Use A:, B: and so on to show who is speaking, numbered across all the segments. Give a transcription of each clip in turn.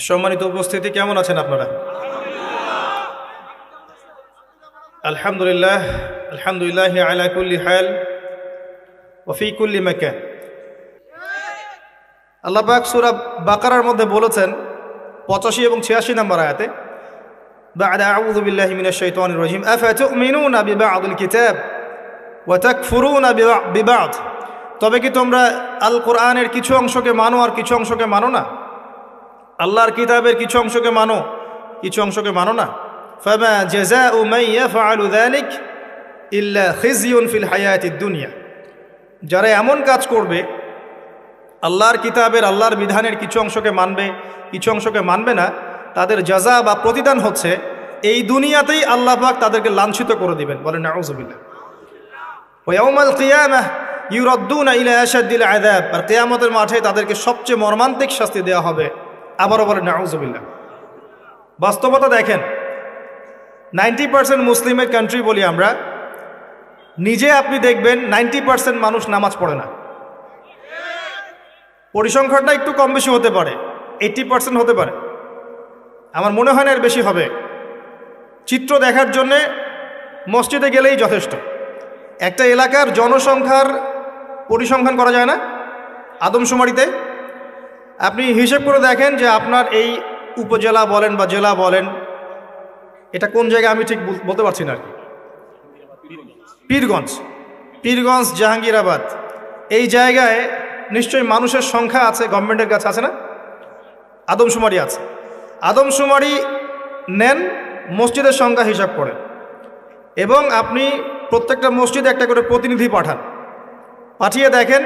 A: সম্মানিত উপস্থিতি, কেমন আছেন আপনারা? আলহামদুলিল্লাহ, আলহামদুলিল্লাহ আলা কুল্লি হাল ওয়া ফি কুল্লি মাকান। আল্লাহ পাক সূরা বাকারার মধ্যে বলেছেন 85 এবং 86 নম্বর আয়াতে, বা'দা আউযু বিল্লাহি মিনাশ শাইতানির রাজিম, আফাতুমিনুনা বিবা'দিল কিতাব ওয়া তাকফুরুনা বিবা'দ। তবে কি তোমরা আল কোরআনের কিছু অংশকে মানো আর কিছু অংশকে মানো না? আল্লাহর কিতাবের কিছু অংশকে মানো, কিছু অংশকে মানো না। ফামা জাযাউ মান ইয়াফআলু যালিক ইল্লা খিজিয়ুন ফিল হায়াতিদ দুনিয়া। যারা এমন কাজ করবে, আল্লাহর কিতাবের আল্লাহর বিধানের কিছু অংশকে মানবে, কিছু অংশকে মানবে না, তাদের জাযা বা প্রতিদান হচ্ছে এই দুনিয়াতেই আল্লাহ পাক তাদেরকে লাঞ্ছিত করে দিবেন। বলেন নাউযুবিল্লাহ। ওয়া ইয়াউমাল কিয়ামাহ ইউরাদ্দুনা ইলা আশাদ্দিল আযাব। আর কিয়ামতের মাঠে তাদেরকে সবচেয়ে মর্মান্তিক শাস্তি দেওয়া হবে। আবারও বলেন নাউযুবিল্লাহ। বাস্তবতা দেখেন, 90% মুসলিমের কান্ট্রি বলি আমরা, নিজে আপনি দেখবেন 90% মানুষ নামাজ পড়ে না। পরিসংখ্যানটা একটু কম বেশি হতে পারে, 80% হতে পারে, আমার মনে হয় না এর বেশি হবে। চিত্র দেখার জন্যে মসজিদে গেলেই যথেষ্ট। একটা এলাকার জনসংখ্যার পরিসংখ্যান করা যায় না আদমশুমারিতে? আপনি হিসেব করে দেখেন যে আপনার এই উপজেলা বলেন বা জেলা বলেন, এটা কোন জায়গায় আমি ঠিক বলতে পারছি না আর কি, পীরগঞ্জ, জাহাঙ্গীরাবাদ, এই জায়গায় নিশ্চয়ই মানুষের সংখ্যা আছে, গভর্নমেন্টের কাছে আছে না? আদমশুমারি আছে। আদমশুমারি নেন, মসজিদের সংখ্যা হিসাব করেন, এবং আপনি প্রত্যেকটা মসজিদে একটা করে প্রতিনিধি পাঠান। পাঠিয়ে দেখেন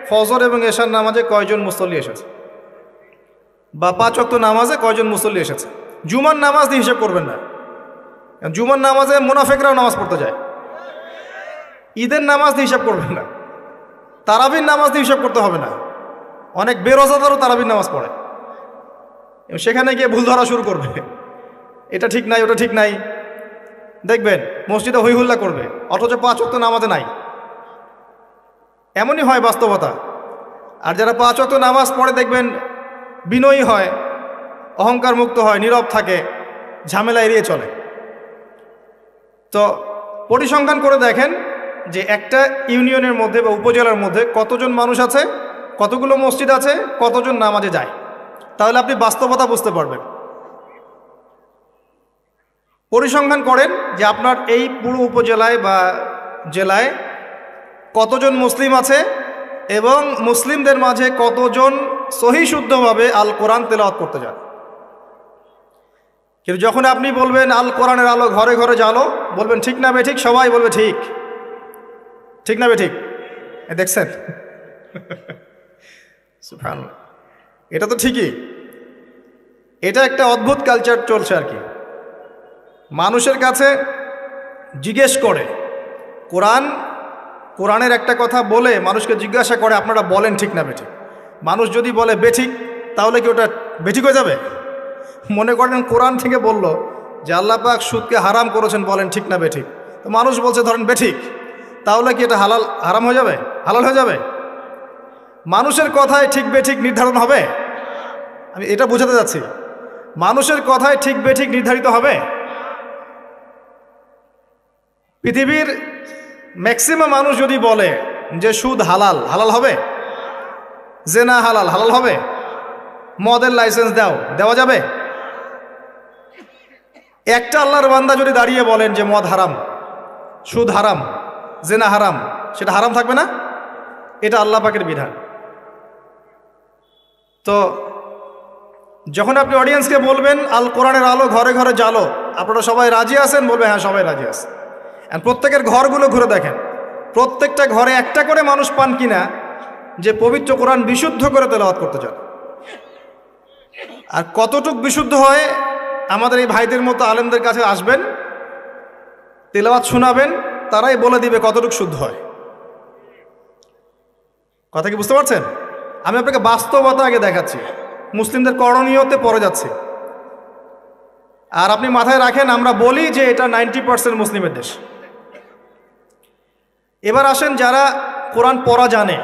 A: ফজর এবং এশার নামাজে কয়জন মুসল্লি এসেছে, বা 5 ওয়াক্ত নামাজে কয়জন মুসল্লি এসেছে। জুমার নামাজ দিয়ে হিসাব করবেন না, জুমার নামাজে মুনাফিকরাও নামাজ পড়তে যায়। ঈদের নামাজ দিয়ে হিসাব করবেন না, তারাবির নামাজ দিয়ে হিসাব করতে হবে না। অনেক বেরোজাদারও তারাবির নামাজ পড়ে, সেখানে গিয়ে ভুল ধরা শুরু করবে, এটা ঠিক নাই, ওটা ঠিক নাই, দেখবেন মসজিদে হই হুল্লা করবে, অথচ 5 ওয়াক্ত নামাজে নাই। এমনই হয় বাস্তবতা। আর যারা 5 ওয়াক্ত নামাজ পড়ে দেখবেন বিনয়ী হয়, অহংকার মুক্ত হয়, নীরব থাকে, ঝামেলা এড়িয়ে চলে। তো পরিসংখ্যান করে দেখেন যে একটা ইউনিয়নের মধ্যে বা উপজেলার মধ্যে কতজন মানুষ আছে, কতগুলো মসজিদ আছে, কতজন নামাজে যায়, তাহলে আপনি বাস্তবতা বুঝতে পারবেন। পরিসংখ্যান করেন যে আপনার এই পুরো উপজেলায় বা জেলায় কতজন মুসলিম আছে এবং মুসলিমদের মাঝে কতজন সহি শুদ্ধভাবে আল কোরআন তেলাওয়াত করতে যান। কিন্তু যখন আপনি বলবেন আল কোরআনের আলো ঘরে ঘরে জ্বালো, বলবেন ঠিক না বেঠিক, সবাই বলবে ঠিক, ঠিক না বেঠিক। দেখছেন, সুবহানাল্লাহ, এটা তো ঠিকই। এটা একটা অদ্ভুত কালচার চলছে আর কি। মানুষের কাছে জিজ্ঞেস করে, কোরআনের একটা কথা বলে মানুষকে জিজ্ঞাসা করে আপনারা বলেন ঠিক না বেঠিক। মানুষ যদি বলে বেঠিক, তাহলে কি ওটা বেঠিক হয়ে যাবে? মনে করেন কোরআন থেকে বলল যে আল্লাহ পাক সুদকে হারাম করেছেন, বলেন ঠিক না বেঠিক। তো মানুষ বলছে ধরেন বেঠিক, তাহলে কি এটা হারাম হয়ে যাবে, হালাল হয়ে যাবে? মানুষের কথায় ঠিক বেঠিক নির্ধারণ হবে? আমি এটা বোঝাতে যাচ্ছি, মানুষের কথায় ঠিক বেঠিক নির্ধারিত হবে? পৃথিবীর ম্যাক্সিমাম মানুষ যদি বলে যে সুদ হালাল, হালাল হবে? জেনা হালাল, হালাল হবে? মদের লাইসেন্স দেওয়া যাবে? একটা আল্লাহর বান্দা যদি দাঁড়িয়ে বলেন যে মদ হারাম, সুদ হারাম, জেনা হারাম, সেটা হারাম থাকবে না? এটা আল্লাহ পাকের বিধান। তো যখন আপনি অডিয়েন্সকে বলবেন আল কোরআনের আলো ঘরে ঘরে জ্বালো, আপনারা সবাই রাজি আছেন? বলবে হ্যাঁ, সবাই রাজি আছে। প্রত্যেকের ঘরগুলো ঘুরে দেখেন, প্রত্যেকটা ঘরে একটা করে মানুষ পান কিনা যে পবিত্র কোরআন বিশুদ্ধ করে তেলাওয়াত করতে চান। আর কতটুক বিশুদ্ধ হয়, আমাদের এই ভাইদের মতো আলেমদের কাছে আসবেন, তেলাওয়াত শোনাবেন, তারাই বলে দিবে কতটুক শুদ্ধ হয়। কথা কি বুঝতে পারছেন? আমি আপনাকে বাস্তবতা আগে দেখাচ্ছি, মুসলিমদের করণীয়তে পড়ে যাচ্ছে। আর আপনি মাথায় রাখেন, আমরা বলি যে এটা 90% মুসলিমের দেশ। এবার আসেন যারা কোরআন পড়া জানে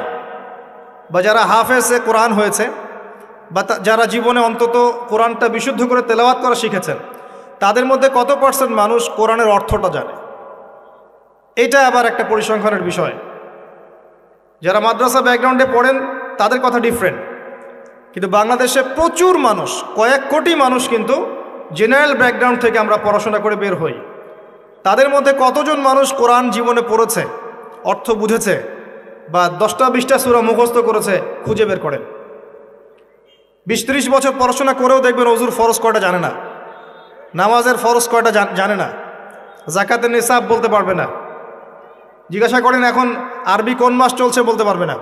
A: বা যারা হাফেজে কোরআন হয়েছে, বা যারা জীবনে অন্তত কোরআনটা বিশুদ্ধ করে তেলাওয়াত করা শিখেছেন, তাদের মধ্যে কত পার্সেন্ট মানুষ কোরআনের অর্থটা জানে? এটা আবার একটা পরিসংখ্যানের বিষয়। যারা মাদ্রাসা ব্যাকগ্রাউন্ডে পড়েন তাদের কথা ডিফারেন্ট, কিন্তু বাংলাদেশে প্রচুর মানুষ, কয়েক কোটি মানুষ কিন্তু জেনারেল ব্যাকগ্রাউন্ড থেকে আমরা পড়াশোনা করে বের হই। তাদের মধ্যে কতজন মানুষ কোরআন জীবনে পড়েছে, অর্থ বুঝেছে, বা 10টা-20টা সূরা মুখস্থ করেছে? খুঁজে বের করেন। 20-30 বছর পড়াশোনা করেও দেখবেন ওযুর ফরজ কয়টা জানে না, নামাজের ফরজ কয়টা জানে না, যাকাতের নিসাব বলতে পারবে না। জিজ্ঞাসা করেন এখন আরবি কোন মাস চলছে, বলতে পারবে না।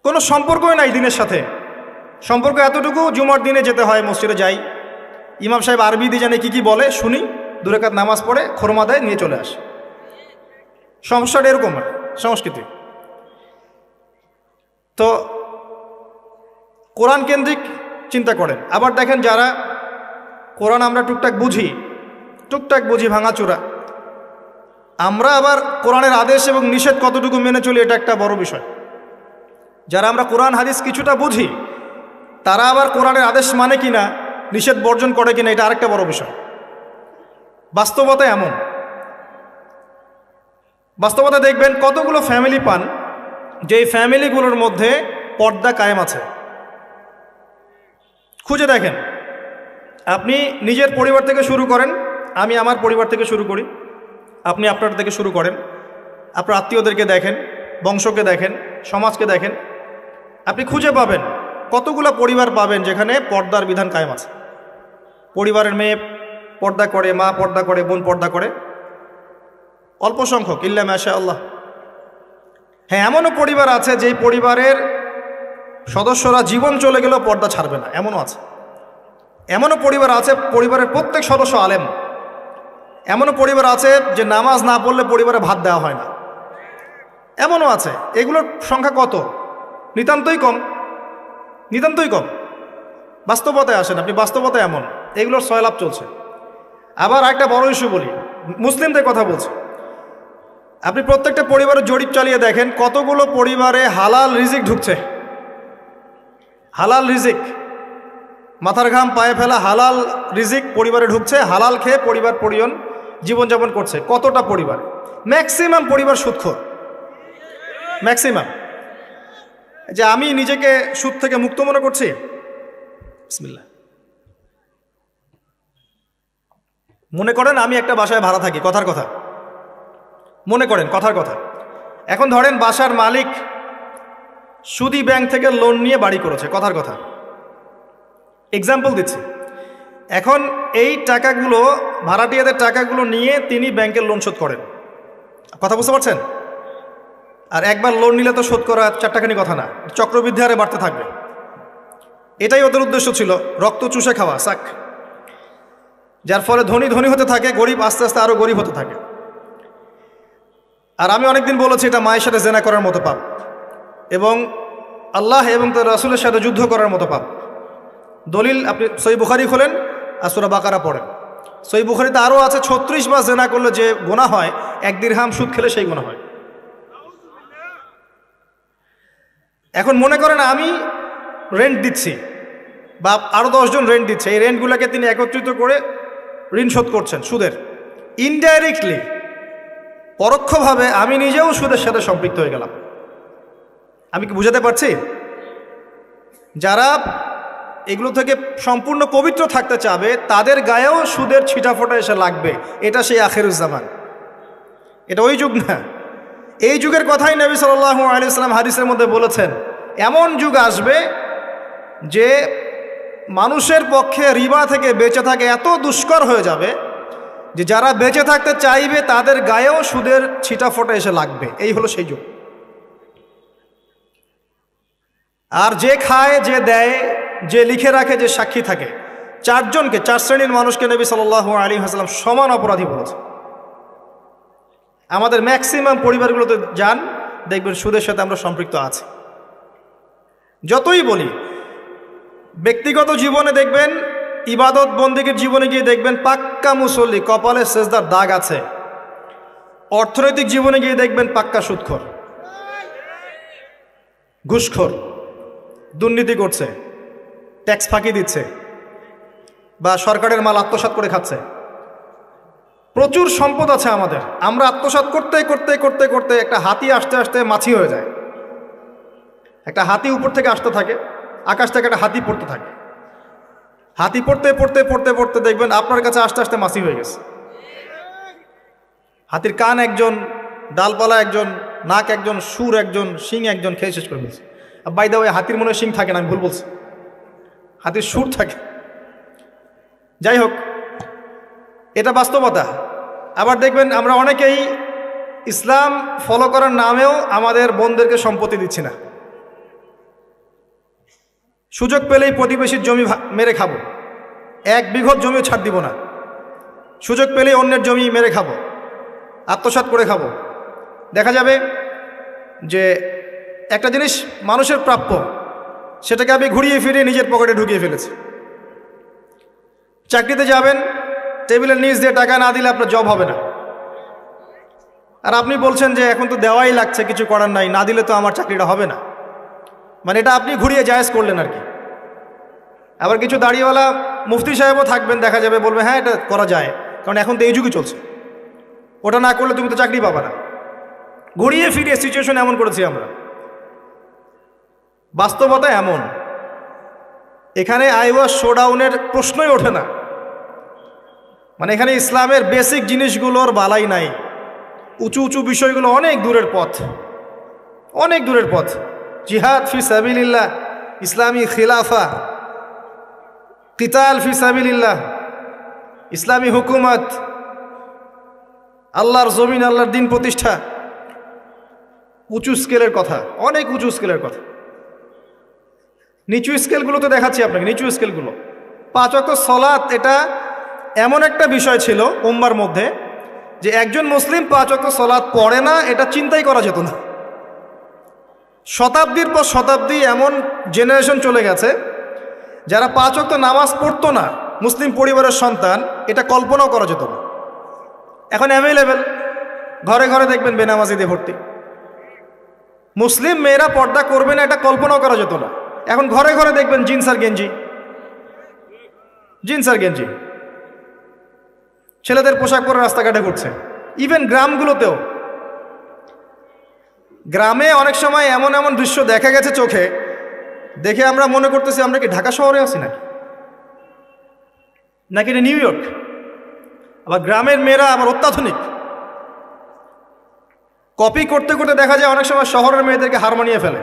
A: কোনো সম্পর্কই নাই দিনের সাথে। সম্পর্ক এতটুকু, জুমার দিনে যেতে হয়, মসজিদে যাই, ইমাম সাহেব আরবি দিয়ে জানে কি বলে, শুনি, 2 রাকাত নামাজ পড়ে খোরমা দেয়, নিয়ে চলে আসে। সমস্যাটা এরকম সংস্কৃতি। তো কোরআন কেন্দ্রিক চিন্তা করেন। আবার দেখেন যারা কোরআন আমরা টুকটাক বুঝি ভাঙাচোরা, আমরা আবার কোরআনের আদেশ এবং নিষেধ কতটুকু মেনে চলি, এটা একটা বড় বিষয়। যারা আমরা কোরআন হাদিস কিছুটা বুঝি, তারা আবার কোরআনের আদেশ মানে কিনা, নিষেধ বর্জন করে কিনা, এটা আরেকটা বড় বিষয়। বাস্তবতা এমন, বাস্তবতা দেখবেন কতগুলো ফ্যামিলি পান যেই ফ্যামিলিগুলোর মধ্যে পর্দা কায়েম আছে। খুঁজে দেখেন। আপনি নিজের পরিবার থেকে শুরু করেন, আমি আমার পরিবার থেকে শুরু করি, আপনি আপনার থেকে শুরু করেন, আপনার আত্মীয়দেরকে দেখেন, বংশকে দেখেন, সমাজকে দেখেন, আপনি খুঁজে পাবেন কতগুলো পরিবার পাবেন যেখানে পর্দার বিধান কায়েম আছে। পরিবারের মেয়ে পর্দা করে, মা পর্দা করে, বোন পর্দা করে, অল্প সংখ্যক, ইল্লা মাশাআল্লাহ। হ্যাঁ, এমনও পরিবার আছে যেই পরিবারের সদস্যরা জীবন চলে গেলেও পর্দা ছাড়বে না, এমনও আছে। এমনও পরিবার আছে পরিবারের প্রত্যেক সদস্য আলেম। এমনও পরিবার আছে যে নামাজ না পড়লে পরিবারে ভাত দেওয়া হয় না, এমনও আছে। এগুলোর সংখ্যা কত? নিতান্তই কম, নিতান্তই কম। বাস্তবতায় আসেন আপনি, বাস্তবতায় এমন, এগুলোর সয়লাভ চলছে। আবার একটা বড় ইস্যু বলি, মুসলিমদের কথা বলছি। আপনি প্রত্যেকটা পরিবারের জরিপ চালিয়ে দেখেন কতগুলো পরিবারে হালাল রিজিক ঢুকছে। হালাল রিজিক, মাথার ঘাম পায়ে ফেলা হালাল রিজিক পরিবারে ঢুকছে, হালাল খেয়ে পরিবার পরিজন জীবনযাপন করছে। কতটা পরিবার? ম্যাক্সিমাম পরিবার সুদখোর, ম্যাক্সিমাম। যে আমি নিজেকে সুদ থেকে মুক্ত মনে করছি, বিসমিল্লাহ। মনে করেন আমি একটা বাসায় ভাড়া থাকি, কথার কথা, মনে করেন কথার কথা। এখন ধরেন বাসার মালিক সুদি ব্যাংক থেকে লোন নিয়ে বাড়ি করেছে, কথার কথা, এক্সাম্পল দিচ্ছি। এখন এই টাকাগুলো, ভাড়াটিয়াদের টাকাগুলো নিয়ে তিনি ব্যাংকের লোন শোধ করেন, কথা বুঝতে পারছেন? আর একবার লোন নিলে তো শোধ করা 4 টাকানি কথা না, চক্রবৃদ্ধি হারে বাড়তে থাকবে। এটাই ওদের উদ্দেশ্য ছিল, রক্ত চুষে খাওয়া, সাক। যার ফলে ধনী ধনী হতে থাকে, গরিব আস্তে আস্তে আরও গরিব হতে থাকে। আর আমি অনেকদিন বলেছি এটা মায়ের সাথে জেনা করার মতো পাপ, এবং আল্লাহ এবং তার রাসূলের সাথে যুদ্ধ করার মতো পাপ। দলিল আপনি সহিহ বুখারী খোলেন আর সূরা বাকারা পড়েন। সহিহ বুখারীতে আরও আছে 36 বার জেনা করলে যে গুনাহ হয়, 1 দিরহাম সুদ খেলে সেই গুনাহ হয়। এখন মনে করেন আমি রেন্ট দিচ্ছি, বা আরও 10 জন রেন্ট দিচ্ছে, এই রেন্টগুলোকে তিনি একত্রিত করে ঋণ শোধ করছেন সুদের। ইনডাইরেক্টলি, পরোক্ষভাবে আমি নিজেও সুদের সাথে সম্পৃক্ত হয়ে গেলাম। আমি কি বুঝাতে পারছি? যারা এগুলো থেকে সম্পূর্ণ পবিত্র থাকতে চাবে তাদের গায়েও সুদের ছিটাফোঁটা এসে লাগবে। এটা সেই আখিরুজ্জামান, এটা ওই যুগ না। এই যুগের কথাই নবী সাল্লাল্লাহু আলাইহি ওয়াসাল্লাম হাদিসের মধ্যে বলেছেন, এমন যুগ আসবে যে মানুষের পক্ষে রিবা থেকে বেঁচে থাকে এত দুষ্কর হয়ে যাবে যে যারা বেঁচে থাকতে চাইবে তাদের গায়েও সুদের ছিটাফোঁটা এসে লাগবে। এই হলো সেই যুগ। আর যে খায়, যে দেয়, যে লিখে রাখে, যে সাক্ষী থাকে, 4 জনকে, 4 শ্রেণীর মানুষকে নবী সাল্লাল্লাহু আলাইহি ওয়াসাল্লাম সমান অপরাধী বলেছে। আমাদের ম্যাক্সিমাম পরিবারগুলোতে যান, দেখবেন সুদের সাথে আমরা সম্পৃক্ত আছি। যতই বলি, ব্যক্তিগত জীবনে দেখবেন, ইবাদত বন্দেগীর জীবনে গিয়ে দেখবেন পাক্কা মুসল্লি, কপালে সেজদার দাগ আছে। অর্থনৈতিক জীবনে গিয়ে দেখবেন পাক্কা সুদখোর, ঘুষখোর। দুর্নীতি করছে, ট্যাক্স ফাঁকি দিচ্ছে, বা সরকারের মাল আত্মসাৎ করে খাচ্ছে। প্রচুর সম্পদ আছে আমাদের, আমরা আত্মসাৎ করতে করতে করতে করতে একটা হাতি আসতে আসতে মাছি হয়ে যায়। একটা হাতি উপর থেকে আসতে থাকে, আকাশ থেকে একটা হাতি পড়তে থাকে, হাতি পড়তে পড়তে পড়তে পড়তে দেখবেন আপনার কাছে আস্তে আস্তে মাছি হয়ে গেছে। হাতির কান একজন, ডালপালা একজন, নাক একজন, সুর একজন, শিং একজন, খেয়ে শেষ করে ফেলছে। বাই দা ওয়ে, হাতির মনে শিং থাকে না, আমি ভুল বলছি, হাতির সুর থাকে। যাই হোক, এটা বাস্তবতা। আবার দেখবেন আমরা অনেকেই ইসলাম ফলো করার নামেও আমাদের বোনদেরকে সম্পত্তি দিচ্ছি না। সুযোগ পেলেই প্রতিবেশীর জমি মেরে খাবো, 1 বিঘত জমিও ছাড় দিব না। সুযোগ পেলেই অন্যের জমি মেরে খাবো, আত্মসাৎ করে খাবো। দেখা যাবে যে একটা জিনিস মানুষের প্রাপ্য, সেটাকে আমি ঘুরিয়ে ফিরিয়ে নিজের পকেটে ঢুকিয়ে ফেলেছি। চাকরিতে যাবেন, টেবিলের নিচ দিয়ে টাকা না দিলে আপনার জব হবে না। আর আপনি বলছেন যে এখন তো দেওয়াই লাগছে, কিছু করার নাই, না দিলে তো আমার চাকরিটা হবে না। মানে এটা আপনি ঘুরিয়ে জায়েজ করলেন আর কি। আবার কিছু দাড়িওয়ালা মুফতি সাহেবও থাকবেন, দেখা যাবে বলবে হ্যাঁ এটা করা যায়, কারণ এখন তো এই যুগই চলছে, ওটা না করলে তুমি তো চাকরি পাবা না। ঘুরিয়ে ফিরিয়ে সিচুয়েশন এমন করেছি আমরা। বাস্তবতা এমন, এখানে আইওয়াস শোডাউনের প্রশ্নই ওঠে না। মানে এখানে ইসলামের বেসিক জিনিসগুলোর বালাই নাই, উঁচু উঁচু বিষয়গুলো অনেক দূরের পথ, অনেক দূরের পথ। জিহাদ ফি সাবিলিল্লাহ, ইসলামী খিলাফা, কিতাল ফি সাবিলিল্লাহ, ইসলামী হুকুমত, আল্লাহর জমিন, আল্লাহর দিন প্রতিষ্ঠা, উঁচু স্কেলের কথা, অনেক উঁচু স্কেলের কথা। নিচু স্কেলগুলো তো দেখাচ্ছি আপনাকে, নিচু স্কেলগুলো। 5 ওয়াক্ত সালাত এটা এমন একটা বিষয় ছিল উম্মার মধ্যে যে একজন মুসলিম 5 ওয়াক্ত সালাত পড়ে না, এটা চিন্তাই করা যেত না। শতাব্দীর পর শতাব্দী এমন জেনারেশন চলে গেছে যারা 5 ওয়াক্ত নামাজ পড়তো না, মুসলিম পরিবারের সন্তান, এটা কল্পনাও করা যেত না। এখন অ্যাভেলেবেল, ঘরে ঘরে দেখবেন বেনামাজিদের ভর্তি। মুসলিম মেয়েরা পর্দা করবে না, এটা কল্পনাও করা যেত না। এখন ঘরে ঘরে দেখবেন জিন্স আর গেঞ্জি, জিন্স আর গেঞ্জি, ছেলেদের পোশাক পরে রাস্তাঘাটে ঘুরছে। ইভেন গ্রামগুলোতেও, গ্রামে অনেক সময় এমন এমন দৃশ্য দেখা গেছে চোখে, দেখে আমরা মনে করতেছি আমরা কি ঢাকা শহরে আছি নাকি এটা নিউ ইয়র্ক। আবার গ্রামের মেয়েরা আবার অত্যাধুনিক, কপি করতে করতে দেখা যায় অনেক সময় শহরের মেয়েদেরকে হার মানিয়ে ফেলে।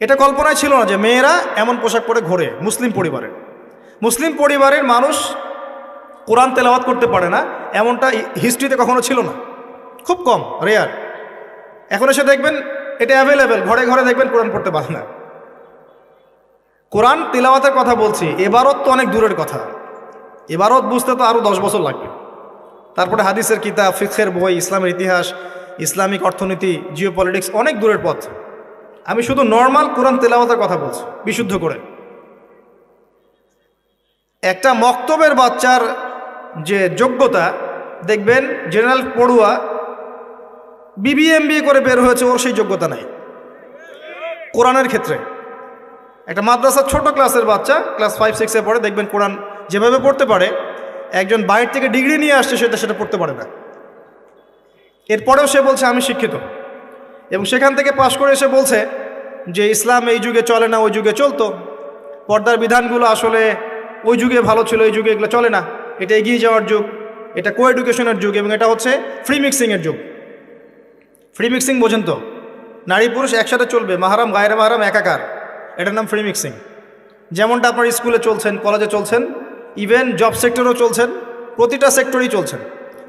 A: এটা কল্পনায় ছিল না যে মেয়েরা এমন পোশাক পরে ঘোরে মুসলিম পরিবারের। মুসলিম পরিবারের মানুষ কোরআন তেলাওয়াত করতে পারে না, এমনটা হিস্ট্রিতে কখনো ছিল না, খুব কম, রেয়ার। এখন এসে দেখবেন এটা অ্যাভেলেবেল, ঘরে ঘরে দেখবেন কোরআন পড়তে পারে না। কোরআন তেলাওয়াতের কথা বলছি, এবারত তো অনেক দূরের কথা, এবারত বুঝতে তো আরও 10 বছর লাগবে। তারপরে হাদিসের কিতাব, ফিকহের বই, ইসলামের ইতিহাস, ইসলামিক অর্থনীতি, জিও পলিটিক্স, অনেক দূরের পথ। আমি শুধু নর্মাল কোরআন তেলাওয়াতের কথা বলছি, বিশুদ্ধ করে। একটা মক্তবের বাচ্চার যে যোগ্যতা, দেখবেন জেনারেল পড়ুয়া BBA করে বের হয়েছে, ওর সেই যোগ্যতা নাই কোরআনের ক্ষেত্রে। একটা মাদ্রাসার ছোট ক্লাসের বাচ্চা, ক্লাস 5-6-এ পড়ে, দেখবেন কোরআন যেভাবে পড়তে পারে, একজন বাইরে থেকে ডিগ্রি নিয়ে আসছে সেটা পড়তে পারে না। এরপরেও সে বলছে আমি শিক্ষিত, এবং সেখান থেকে পাশ করে এসে বলছে যে ইসলাম এই যুগে চলে না, ওই যুগে চলতো, পর্দার বিধানগুলো আসলে ওই যুগে ভালো ছিল, এই যুগে এগুলো চলে না, এটা এগিয়ে যাওয়ার যুগ, এটা কো এডুকেশনের যুগ, এবং এটা হচ্ছে ফ্রি মিক্সিংয়ের যুগ। ফ্রি মিক্সিং বোঝেন তো, নারী পুরুষ একসাথে চলবে, মাহারাম গায়রে মাহারাম একাকার, এটার নাম ফ্রি মিক্সিং। যেমনটা আপনার স্কুলে চলছেন, কলেজে চলছেন, ইভেন জব সেক্টরেও চলছেন, প্রতিটা সেক্টরেই চলছেন,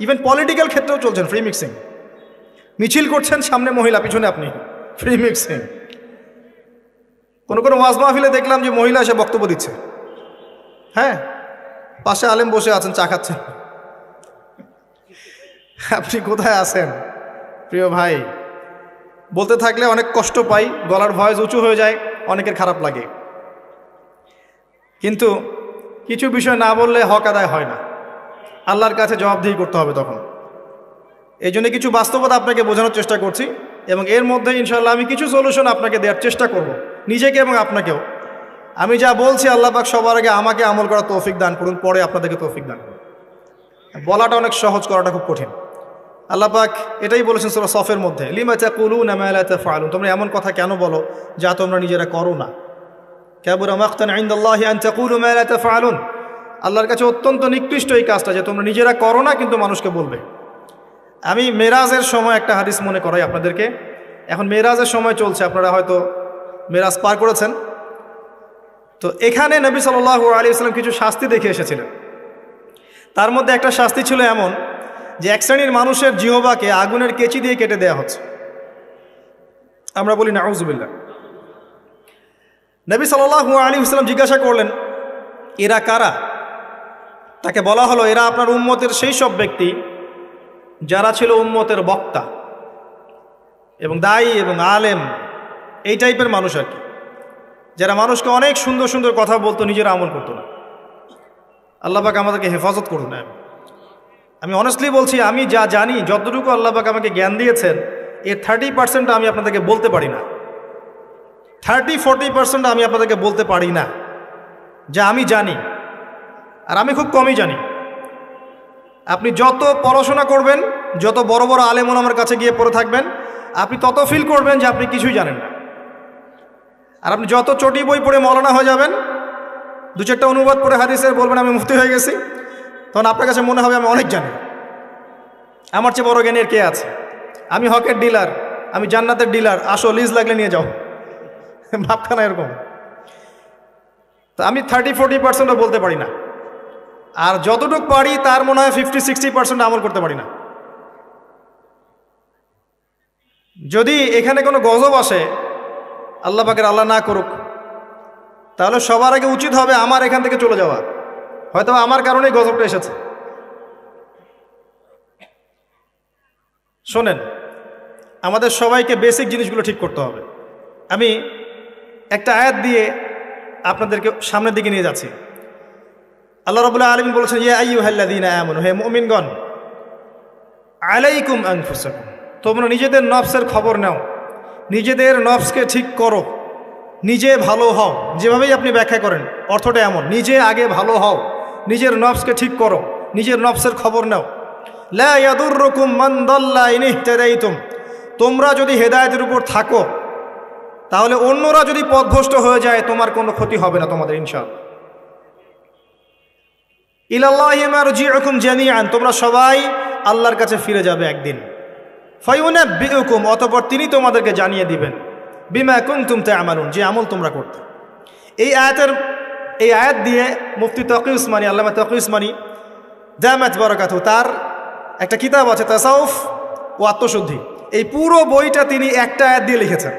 A: ইভেন পলিটিক্যাল ক্ষেত্রেও চলছেন ফ্রি মিক্সিং। মিছিল করছেন, সামনে মহিলা, পিছনে আপনি, ফ্রি মিক্সিং। কোনো কোনো ওয়াজ মাহফিলে দেখলাম যে মহিলা এসে বক্তব্য দিচ্ছে, হ্যাঁ, পাশে আলেম বসে আছেন, চা খাচ্ছেন। আপনি কোথায় আছেন প্রিয় ভাই? বলতে থাকলে অনেক কষ্ট পাই, গলার ভয়েস উঁচু হয়ে যায়, অনেকের খারাপ লাগে। কিন্তু কিছু বিষয় না বললে হক আদায় হয় না, আল্লাহর কাছে জবাবদিহি করতে হবে তখন। এই জন্য কিছু বাস্তবতা আপনাকে বোঝানোর চেষ্টা করছি। এবং এর মধ্যে ইনশাআল্লাহ আমি কিছু সলিউশন আপনাকে দেওয়ার চেষ্টা করব, নিজেকে এবং আপনাকেও। আমি যা বলছি আল্লাহ পাক সবার আগে আমাকে আমল করার তৌফিক দান করুন, পরে আপনাদেরকে তৌফিক দান করুন। বলাটা অনেক সহজ, করাটা খুব কঠিন। আল্লাহ পাক এটাই বলেছেন সূরা সফের মধ্যে, লিমা তাকুলুনা মা লা তাফআলুন, তোমরা এমন কথা কেন বলো যা তোমরা নিজেরা করো না। কাবুরা মাকতান ইনদাল্লাহি আন তাকুলু মা লা তাফআলুন, আল্লাহর কাছে অত্যন্ত নিকৃষ্ট এই কাজটা যে তোমরা নিজেরা করো না কিন্তু মানুষকে বলবে। আমি মেরাজের সময় একটা হাদিস মনে করাই আপনাদেরকে। এখন মেরাজের সময় চলছে, আপনারা হয়তো মেরাজ পার করেছেন। তো এখানে নবী সাল্লাল্লাহু আলাইহি ওয়াসাল্লাম কিছু শাস্তি দেখে এসেছিলেন। তার মধ্যে একটা শাস্তি ছিল এমন যে এক শ্রেণীর মানুষের জিহ্বাকে আগুনের কেচি দিয়ে কেটে দেওয়া হচ্ছে। আমরা বলি নাউযুবিল্লাহ। নবী সাল্লাল্লাহু আলাইহি ওয়াসাল্লাম জিজ্ঞাসা করলেন, এরা কারা? তাকে বলা হলো, এরা আপনার উম্মতের সেই সব ব্যক্তি যারা ছিল উম্মতের বক্তা এবং দায়ী এবং আলেম, এই টাইপের মানুষ আর কি, যারা মানুষকে অনেক সুন্দর সুন্দর কথা বলতো, নিজেরা আমল করতো না। আল্লাহ পাক আমাদেরকে হেফাজত করুন। আমি অনেস্টলি বলছি, আমি যা জানি, যতটুকু আল্লাহ পাক আমাকে জ্ঞান দিয়েছেন, এর 30% আমি আপনাদেরকে বলতে পারি না। 30-40% আমি আপনাদেরকে বলতে পারি না যা আমি জানি, আর আমি খুব কমই জানি। আপনি যত পড়াশোনা করবেন, যত বড় বড় আলেম ওলামার কাছে গিয়ে পড়ে থাকবেন, আপনি তত ফিল করবেন যে আপনি কিছুই জানেন না। আর আপনি যত চটি বই পড়ে মৌলানা হয়ে যাবেন, 2-4টা অনুবাদ পড়ে হাদিসের বলবেন আমি মুফতি হয়ে গেছি, তখন আপনার কাছে মনে হবে আমি অনেক জানি, আমার চেয়ে বড় জ্ঞানের কে আছে, আমি হকের ডিলার, আমি জান্নাতের ডিলার, আসো লিজ লাগলে নিয়ে যাও। ভাবখানা এরকম। তো আমি 30-40% বলতে পারি না, আর যতটুকু পারি তার মনে হয় 50-60% আমল করতে পারি না। যদি এখানে কোনো গজব আসে, আল্লাহ পাকের আল্লাহ না করুক, তাহলে সবার আগে উচিত হবে আমার এখান থেকে চলে যাওয়া। হয়তো আমার কারণেই গজবটা এসেছে। শোনেন, আমাদের সবাইকে বেসিক জিনিসগুলো ঠিক করতে হবে। আমি একটা আয়াত দিয়ে আপনাদেরকে সামনের দিকে নিয়ে যাচ্ছি। আল্লাহ রাব্বুল আলামিন বলেছেন, ইয়া আইয়ুহাল্লাযীনা আমানু, হে মুমিনগণ, আলাইকুম আনফুসাকুম, তোমরা নিজেদের নফসের খবর নাও, নিজেদের নফসকে ঠিক করো, নিজে ভালো হও। যেভাবেই আপনি ব্যাখ্যা করেন অর্থটা এমন, নিজে আগে ভালো হও, নিজের নফসকে ঠিক করো, নিজের নফসের খবর নাও। লা ইয়াদুররুকুম মান দাল্লা ইন ইহতাদাইতুম, তোমরা যদি হেদায়েতের উপর থাকো, তাহলে অন্যরা যদি পথভ্রষ্ট হয়ে যায় তোমার কোনো ক্ষতি হবে না তোমাদের ইনশাআল্লাহ। ইলাল্লাহি মারজিউকুম জামিআন, তোমরা সবাই আল্লাহর কাছে ফিরে যাবে একদিন। ফায়ুনাব্বিউকুম, অতঃপর তিনি তোমাদেরকে জানিয়ে দিবেন, বিমা কুনতুম তা'মালুন, যে আমল তোমরা করতে। এই আয়াত দিয়ে মুফতি তকি উসমানী, আল্লামা তকি উসমানী দামাত বারাকাতুহু, তার একটা কিতাব আছে তাসাউফ ও আত্মশুদ্ধি, এই পুরো বইটা তিনি একটা আয়াত দিয়ে লিখেছেন।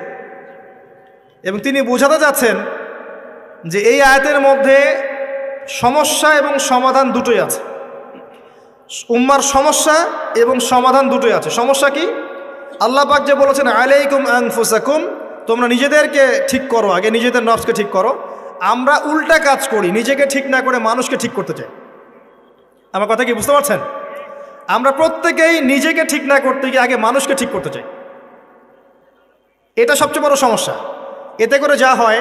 A: এবং তিনি বোঝাতে যাচ্ছেন যে এই আয়াতের মধ্যে সমস্যা এবং সমাধান দুটোই আছে। উম্মার সমস্যা এবং সমাধান দুটোই আছে। সমস্যা কি? আল্লাহ পাক যে বলেছেন আলাইকুম আনফুসাকুম, তোমরা নিজেদেরকে ঠিক করো, আগে নিজেদের নফসকে ঠিক করো। আমরা উল্টা কাজ করি, নিজেকে ঠিক না করে মানুষকে ঠিক করতে চাই। আমার কথা কি বুঝতে পারছেন? আমরা প্রত্যেকেই নিজেকে ঠিক না করতে গিয়ে আগে মানুষকে ঠিক করতে চাই। এটা সবচেয়ে বড় সমস্যা। এতে করে যা হয়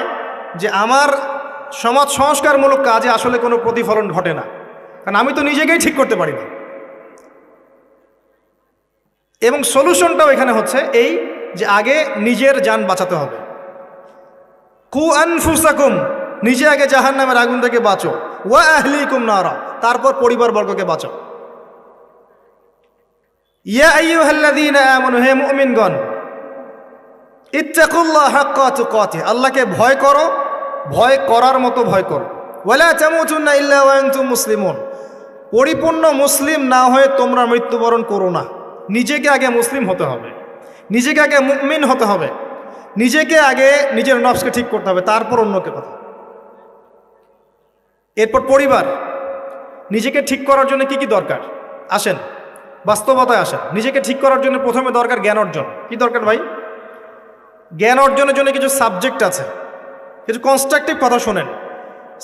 A: যে আমার সমাজ সংস্কারমূলক কাজে আসলে কোনো প্রতিফলন ঘটে না, কারণ আমি তো নিজেকেই ঠিক করতে পারি না। এবং সলিউশনটাও এখানে হচ্ছে এই যে আগে নিজের জান বাঁচাতে হবে। কু আনফুসাকুম, নিজে আগে জাহান্নামের আগুন থেকে বাঁচো, ওয়া আহলিকুম নারা, তারপর পরিবারবর্গকে বাঁচো। ইয়া আইয়ুহাল্লাযীনা আমানু, হে মুমিনগণ, ইত্তাকুল্লাহ হাক্কা তুকাতিহ, আল্লাহকে ভয় করো, ভয় করার মতো ভয় করো। ওয়ালা তামুতুন্না ইল্লা ওয়া আনতুম মুসলিমুন, পরিপূর্ণ মুসলিম না হয়ে তোমরা মৃত্যুবরণ করো না। নিজেকে আগে মুসলিম হতে হবে, নিজেকে আগে মুমিন হতে হবে, নিজেকে আগে নিজের নফসকে ঠিক করতে হবে, তারপর অন্যকে কথা। এরপর পরিবার। নিজেকে ঠিক করার জন্য কি কি দরকার? আসেন বাস্তবতায় আসেন। নিজেকে ঠিক করার জন্য প্রথমে দরকার জ্ঞান অর্জন। কি দরকার ভাই? জ্ঞান অর্জনের জন্য কিছু সাবজেক্ট আছে, কিছু কনস্ট্রাকটিভ কথা শোনেন।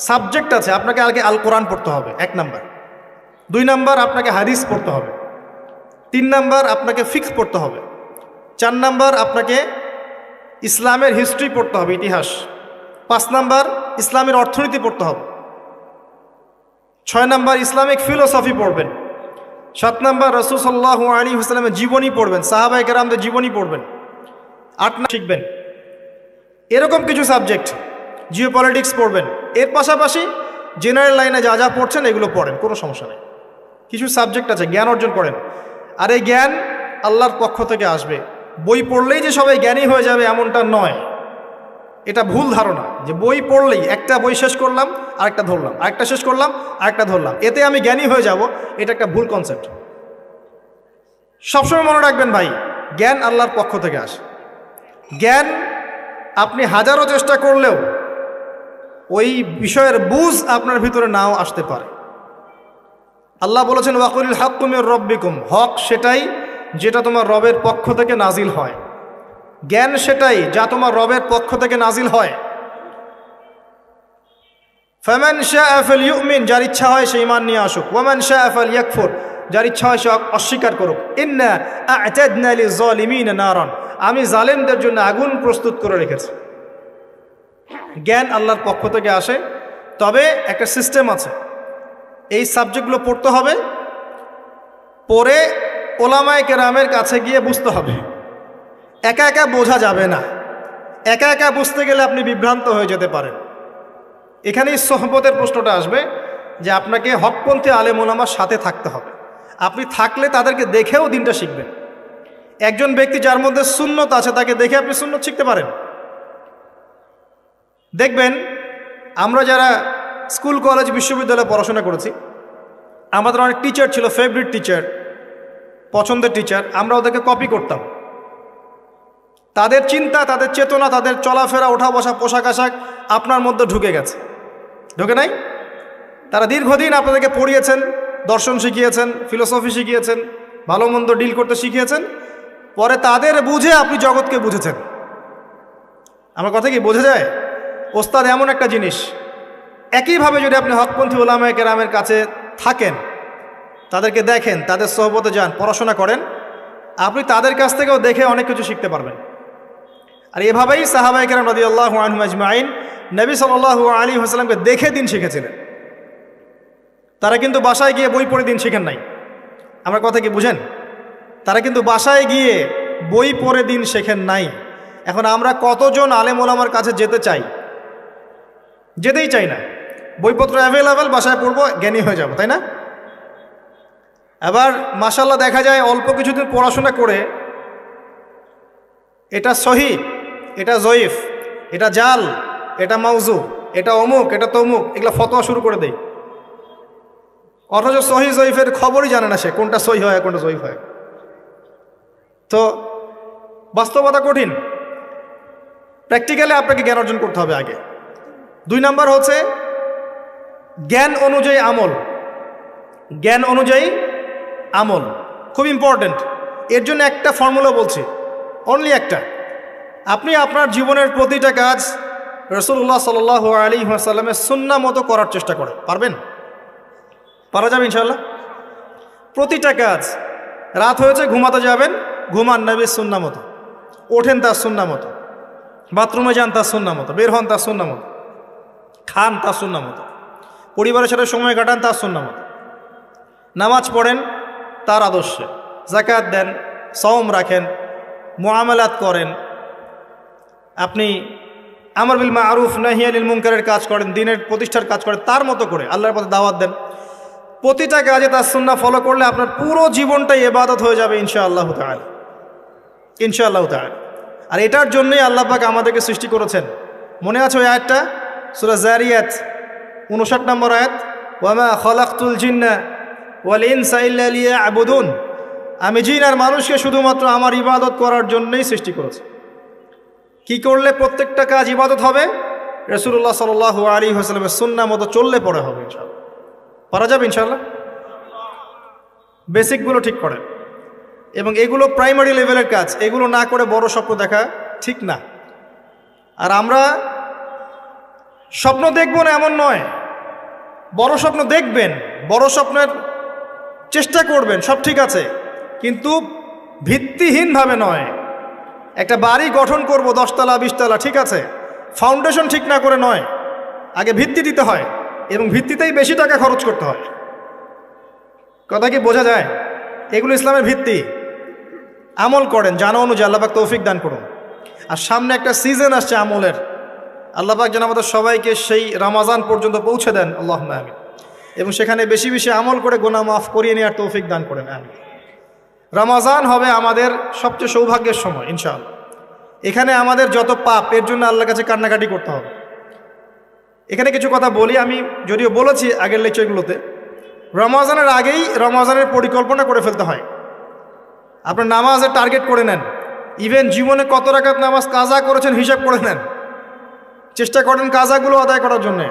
A: সাবজেক্ট আছে, আপনাকে আগে আল কোরআন পড়তে হবে 1 নাম্বার, 2 নাম্বার আপনাকে হাদিস পড়তে হবে, 3 নাম্বার আপনাকে ফিকহ পড়তে হবে, 4 নাম্বার আপনাকে ইসলামের হিস্ট্রি পড়তে হবে, ইতিহাস। 5 নাম্বার ইসলামের অর্থনীতি পড়তে হবে। 6 নাম্বার ইসলামিক ফিলোসফি পড়বেন। 7 নাম্বার রাসূল সাল্লাল্লাহু আলাইহি ওয়াসাল্লামের জীবনী পড়বেন, সাহাবায়ে কেরামদের জীবনী পড়বেন। 8 নাম্বার শিখবেন এরকম কিছু সাবজেক্ট, জিওপলিটিক্স পড়বেন। এর পাশাপাশি জেনারেল লাইনে যা যা পড়ছেন এগুলো পড়েন, কোনো সমস্যা নেই। কিছু সাবজেক্ট আছে, জ্ঞান অর্জন করেন। আর এই জ্ঞান আল্লাহর পক্ষ থেকে আসবে। বই পড়লেই যে সবাই জ্ঞানী হয়ে যাবে এমনটা নয়, এটা ভুল ধারণা যে বই পড়লেই, একটা বই শেষ করলাম আরেকটা ধরলাম, আরেকটা শেষ করলাম আরেকটা ধরলাম, এতে আমি জ্ঞানী হয়ে যাব, এটা একটা ভুল কনসেপ্ট। সবসময় মনে রাখবেন ভাই, জ্ঞান আল্লাহর পক্ষ থেকে আসে। জ্ঞান আপনি হাজারো চেষ্টা করলেও ওই বিষয়ের বুঝ আপনার ভিতরে নাও আসতে পারে। আল্লাহ বলেছেন ওয়াকুলিল হাক্কু মির রব্বিকুম, হক সেটাই যেটা তোমার রবের পক্ষ থেকে নাজিল হয়। জ্ঞান সেটাই যা তোমার রবের পক্ষ থেকে নাজিল হয়। ফামান শাআ ফালইউমিন, যার ইচ্ছা হয় সে ঈমান নিয়ে আসুক। ওয়ামান শাআ ফালইয়াকফুর, যার ইচ্ছা হয় সে অস্বীকার করুক। ইন্না আ'তাদনা লিয-যালিমিনা নারান, আমি জালেমদের জন্য আগুন প্রস্তুত করে রেখেছি। জ্ঞান আল্লাহর পক্ষ থেকে আসে, তবে একটা সিস্টেম আছে। এই সাবজেক্টগুলো পড়তে হবে, পরে ওলামায়ে কেরামের কাছে গিয়ে বুঝতে হবে। একা একা বোঝা যাবে না। একা একা বুঝতে গেলে আপনি বিভ্রান্ত হয়ে যেতে পারেন। এখানেই সোহবতের প্রশ্নটা আসবে যে আপনাকে হকপন্থী আলেম ওলামার সাথে থাকতে হবে। আপনি থাকলে তাদেরকে দেখেও দিনটা শিখবেন। একজন ব্যক্তি যার মধ্যে সুন্নত আছে তাকে দেখে আপনি সুন্নত শিখতে পারেন। দেখবেন আমরা যারা স্কুল কলেজ বিশ্ববিদ্যালয়ে পড়াশোনা করেছি, আমাদের অনেক টিচার ছিল, ফেভারিট টিচার, পছন্দের টিচার। আমরা ওদেরকে কপি করতাম। তাদের চিন্তা, তাদের চেতনা, তাদের চলাফেরা, ওঠা বসা, পোশাক আশাক আপনার মধ্যে ঢুকে গেছে, ঢুকে নাই? তারা দীর্ঘদিন আপনাদেরকে পড়িয়েছেন, দর্শন শিখিয়েছেন, ফিলোসফি শিখিয়েছেন, ভালো মন্দ ডিল করতে শিখিয়েছেন। পরে তাদের বুঝে আপনি জগৎকে বুঝেছেন। আমার কথা কি বোঝা যায়? ওস্তাদ এমন একটা জিনিস, একইভাবে যদি আপনি হকপন্থী ওলামায়ে কেরামের কাছে থাকেন, তাদেরকে দেখেন, তাদের সোহবতে যান, পড়াশোনা করেন, আপনি তাদের কাছ থেকেও দেখে অনেক কিছু শিখতে পারবেন। আর এভাবেই সাহাবায়ে কেরাম রাদিয়াল্লাহু আনহুম আজমাইন নবী সাল্লাল্লাহু আলাইহি ওয়াসাল্লামকে দেখে দিন শিখেছিলেন। তারা কিন্তু বাসায় গিয়ে বই পড়ে দিন শিখেন নাই। আমার কথা কি বুঝেন? তারা কিন্তু বাসায় গিয়ে বই পড়ে দিন শেখেন নাই। এখন আমরা কতজন আলেম ওলামার কাছে যেতে চাই? যেতেই চাই না। বইপত্র অ্যাভেলেবেল, বাসায় পড়বো, জ্ঞানী হয়ে যাব, তাই না? আবার মাশাআল্লাহ দেখা যায় অল্প কিছুদিন পড়াশোনা করে এটা সহি, এটা জয়ীফ, এটা জাল, এটা মাউজু, এটা অমুক, এটা তমুক, এগুলো ফতোয়া শুরু করে দেয়। অথচ সহি জয়ীফের খবরই জানে না সে, কোনটা সহি হয় কোনটা জয়ীফ হয়। তো বাস্তবতা কঠিন। প্র্যাকটিক্যালি আপনাকে জ্ঞান অর্জন করতে হবে আগে। 2 নাম্বার হচ্ছে জ্ঞান অনুযায়ী আমল। জ্ঞান অনুযায়ী আমল খুব ইম্পর্টেন্ট। এর জন্য একটা ফর্মুলা বলছি, অনলি একটা। আপনি আপনার জীবনের প্রতিটা কাজ রাসূলুল্লাহ সাল্লাল্লাহু আলাইহি ওয়াসাল্লামের সুন্নাহ মতো করার চেষ্টা করেন। পারবেন? পারা যাবে ইনশাআল্লাহ। প্রতিটা কাজ, রাত হয়েছে ঘুমাতে যাবেন, ঘুমান নবীর সুন্নাহ মতো, ওঠেন তার সুন্নাহ মতো, বাথরুমে যান তার সুন্নাহ মতো, বের হন তার সুন্নাহ মতো, খান তার সুন্নাহ মতো, পরিবারের সাথে সময় কাটান তার সুন্নাহ মতো, নামাজ পড়েন তার আদর্শে, যাকাত দেন, সওম রাখেন, মুআমালাত করেন, আপনি আমর বিল মারুফ নাহি আনিল মুনকারের কাজ করেন, দ্বীনের প্রতিষ্ঠার কাজ করেন, তার মতো করে আল্লাহর পথে দাওয়াত দেন। প্রতিটা কাজে তার সুন্নাহ ফলো করলে আপনার পুরো জীবনটাই ইবাদত হয়ে যাবে ইনশাআল্লাহু তাআলা, ইনশাআল্লাহু তাআলা। আর এটার জন্যই আল্লাহ পাক আমাদেরকে সৃষ্টি করেছেন। মনে আছে ওই আয়াতটা, সূরা যারিয়াত 59 নম্বর আয়াত, ওয়ামা খালাকতুল জিন্না ওয়াল ইনসা ইল্লা লিয়াবুদুন, আমি জিন আর মানুষকে শুধুমাত্র আমার ইবাদত করার জন্যই সৃষ্টি করেছি। কি করলে প্রত্যেকটা কাজ ইবাদত হবে? রাসূলুল্লাহ সাল্লাল্লাহু আলাইহি ওয়াসাল্লামের সুন্নাহ মতো চললে পরে হবে ইনশাআল্লাহ। পারা যাবে ইনশাআল্লাহ। বেসিকগুলো ঠিক করেন, এবং এগুলো প্রাইমারি লেভেলের কাজ। এগুলো না করে বড় স্বপ্ন দেখা ঠিক না। আর আমরা স্বপ্ন দেখব না এমন নয়, বড় স্বপ্ন দেখবেন, বড় স্বপ্নের চেষ্টা করবেন, সব ঠিক আছে, কিন্তু ভিত্তিহীনভাবে নয়, একটা বাড়ি গঠন করব 10 তলা 20 তলা, ঠিক আছে, ফাউন্ডেশন ঠিক না করে নয়, আগে ভিত্তি দিতে হয় এবং ভিত্তিতেই বেশি টাকা খরচ করতে হয়। কথা কি বোঝা যায়? এগুলো ইসলামের ভিত্তি। আমল করেন জানা অনুযায়ী, আল্লাহ পাক তৌফিক দান করুন। আর সামনে একটা সিজন আসছে আমলের, আল্লাহ পাক যেন আমাদের সবাইকে সেই রমাজান পর্যন্ত পৌঁছে দেন, আল্লাহুম্মা আমিন। এবং সেখানে বেশি বেশি আমল করে গুনাহ মাফ করিয়ে নেওয়ার তৌফিক দান করেন, আমিন। রমাজান হবে আমাদের সবচেয়ে সৌভাগ্যের সময় ইনশাআল্লাহ। এখানে আমাদের যত পাপ, এর জন্য আল্লাহর কাছে কান্নাকাটি করতে হবে। এখানে কিছু কথা বলি, আমি যদিও বলেছি আগের লেকচারগুলোতে, রমাজানের আগেই রমাজানের পরিকল্পনা করে ফেলতে হয়। আপনার নামাজের টার্গেট করে নেন, ইভেন জীবনে কত রাকাত নামাজ কাজা করেছেন হিসাব করে নেন, চেষ্টা করেন কাজাগুলো আদায় করার জন্যে।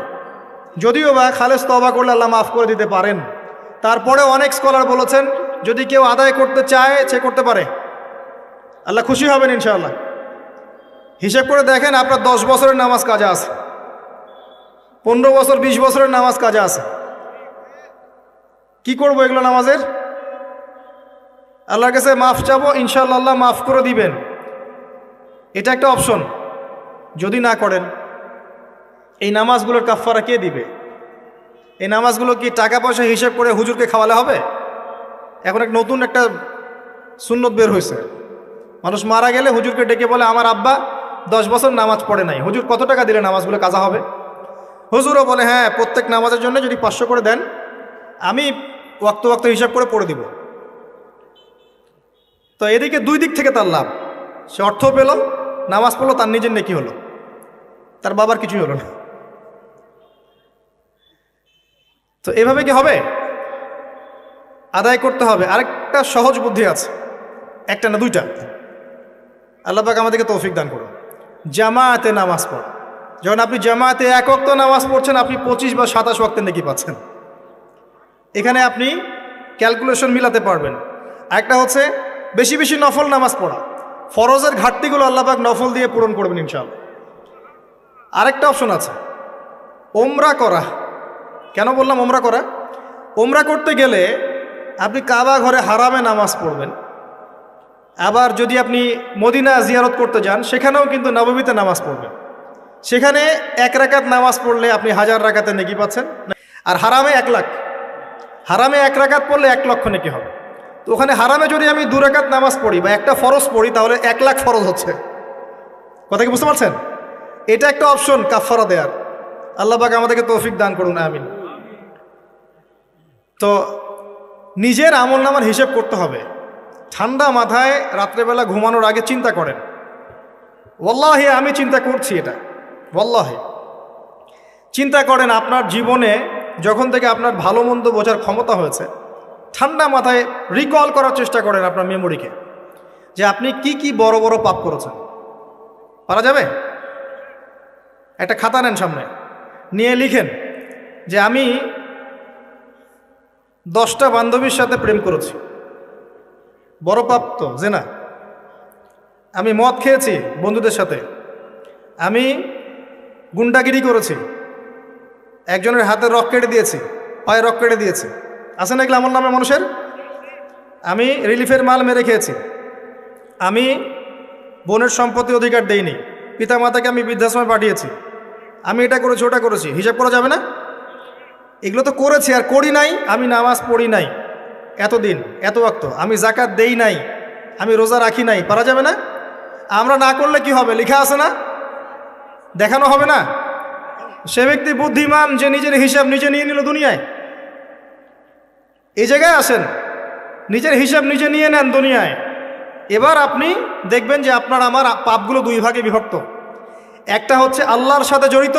A: যদিও বা খালেস তওবা করলে আল্লাহ মাফ করে দিতে পারেন, তারপরে অনেক স্কলার বলেছেন যদি কেউ আদায় করতে চায় সে করতে পারে, আল্লাহ খুশি হবেন ইনশাআল্লাহ। হিসাব করে দেখেন আপনার 10 বছরের নামাজ কাজা আছে, 15 বছর 20 বছরের নামাজ কাজা আছে, কি করবো এগুলো নামাজের? আল্লাহর কাছে মাফ চাবো, ইনশাআল্লাহ আল্লাহ মাফ করে দিবেন, এটা একটা অপশন। যদি না করেন, এই নামাজগুলোর কাফারা কে দিবে? এই নামাজগুলো কি টাকা পয়সা হিসেব করে হুজুরকে খাওয়ালে হবে? এখন এক নতুন একটা সুন্নত বের হয়েছে, মানুষ মারা গেলে হুজুরকে ডেকে বলে আমার আব্বা 10 বছর নামাজ পড়ে নাই, হুজুর কত টাকা দিলে নামাজগুলো কাজা হবে? হুজুরও বলে হ্যাঁ, প্রত্যেক নামাজের জন্য যদি 500 করে দেন আমি ওয়াক্ত ওয়াক্ত হিসাব করে পড়ে দিব। তো এদিকে দুই দিক থেকে তার লাভ, সে অর্থ পেল, নামাজ পড়লো, তার নিজের নেকি হলো, তার বাবার কিছুই হলো না। তো এভাবে কি হবে? আদায় করতে হবে। আরেকটা সহজ বুদ্ধি আছে, একটা না দুইটা, আল্লাহ পাক আমাদেরকে তৌফিক দান করুন। জামাতে নামাজ পড়। যখন আপনি জামাতে এক ওয়াক্ত নামাজ পড়ছেন, আপনি 25 বা 27 ওয়াক্তের নেকি পাচ্ছেন। এখানে আপনি ক্যালকুলেশন মিলাতে পারবেন। একটা হচ্ছে বেশি বেশি নফল নামাজ পড়া, ফরজের ঘাটতিগুলো আল্লাহ পাক নফল দিয়ে পূরণ করবেন ইনশাআল্লাহ। আরেকটা অপশন আছে ওমরা করা। কেন বললাম ওমরা করা? ওমরা করতে গেলে আপনি কাবা ঘরে হারামে নামাজ পড়বেন, আবার যদি আপনি মদিনা জিয়ারত করতে যান সেখানেও কিন্তু নববীতে নামাজ পড়বেন। সেখানে 1 রাকাত নামাজ পড়লে আপনি 1000 রাকাতের নেকি পাচ্ছেন, আর হারামে 1 লাখ। হারামে 1 রাকাত পড়লে 1 লক্ষ নেকি হবে। তো ওখানে হারামে যদি আমি 2 রাকাত নামাজ পড়ি বা একটা ফরজ পড়ি, তাহলে 1 লাখ ফরজ হচ্ছে। কথা কি বুঝতে পারছেন? এটা একটা অপশন কাফারা দেয়ার। আল্লাহ পাক আমাদেরকে তৌফিক দান করুন, আমিন। তো নিজের আমল নামার হিসেব করতে হবে। ঠান্ডা মাথায় রাত্রেবেলা ঘুমানোর আগে চিন্তা করেন, ওয়াল্লাহি আমি চিন্তা করছি এটা, ওয়াল্লাহি চিন্তা করেন আপনার জীবনে যখন থেকে আপনার ভালো মন্দ বোঝার ক্ষমতা হয়েছে, ঠান্ডা মাথায় রিকল করার চেষ্টা করেন আপনার মেমোরিকে, যে আপনি কি কি বড় বড় পাপ করেছেন। পারা যাবে? একটা খাতা নেন সামনে, নিয়ে লিখেন যে আমি 10টা বান্ধবীর সাথে প্রেম করেছি, বড় পাপ তো জেনা। আমি মদ খেয়েছি বন্ধুদের সাথে, আমি গুন্ডাগিরি করেছি, একজনের হাতে রক কেটে দিয়েছি, পায়ে রক কেটে দিয়েছি, আছে না এগুলো আমল নামে মানুষের? আমি রিলিফের মাল মেরে খেয়েছি, আমি বোনের সম্পত্তি অধিকার দেইনি, পিতা মাতাকে আমি বৃদ্ধাশ্রমে পাঠিয়েছি, আমি এটা করেছি ওটা করেছি। হিসাব করা যাবে না? এগুলো তো করেছি আর করি নাই। আমি নামাজ পড়ি নাই এতদিন, এত ওয়াক্ত, আমি যাকাত দেই নাই, আমি রোজা রাখি নাই। পারা যাবে না? আমরা না করলে কি হবে? লেখা আছে না, দেখানো হবে না? সে ব্যক্তি বুদ্ধিমান যে নিজের হিসাব নিজে নিয়ে নিল দুনিয়ায়। এই জায়গায় আসেন, নিজের হিসাব নিজে নিয়ে নেন দুনিয়ায়। এবার আপনি দেখবেন যে আপনার আমার পাপগুলো 2 ভাগে বিভক্ত। একটা হচ্ছে আল্লাহর সাথে জড়িত,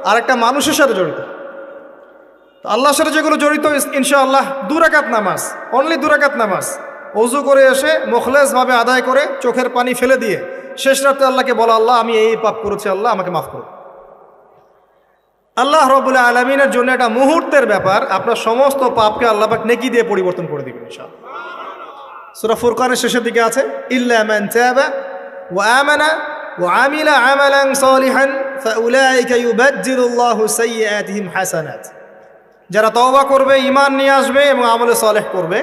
A: আর একটা মানুষের সাথে জড়িত। আল্লাহর সাথে যেগুলো জড়িত, ইনশাআল্লাহ 2 রাকাত নামাজ, অনলি 2 রাকাত নামাজ ওযু করে এসে মুখলেসভাবে আদায় করে চোখের পানি ফেলে দিয়ে শেষ রাতে আল্লাহকে বলা, আল্লাহ আমি এই পাপ করেছি, আল্লাহ আমাকে মাফ করুন। আল্লাহ রাব্বুল আলামিনের জন্য এটা মুহূর্তের ব্যাপার, আপনার সমস্ত পাপকে আল্লাহ পাক নেকি দিয়ে পরিবর্তন করে দিবেন ইনশাআল্লাহ। সূরা ফুরকানের শেষের দিকে আছে, ইল্লা মান তাবা ওয়া আমানা ওয়া আমিলা আমালান সালিহান ফাউলাইকা ইউবাদদিলুল্লাহু সাইয়্যাতিহিম হাসানাত। যারা তওবা করবে, ঈমান নিয়ে আসবে এবং আমলে সালেহ করবে,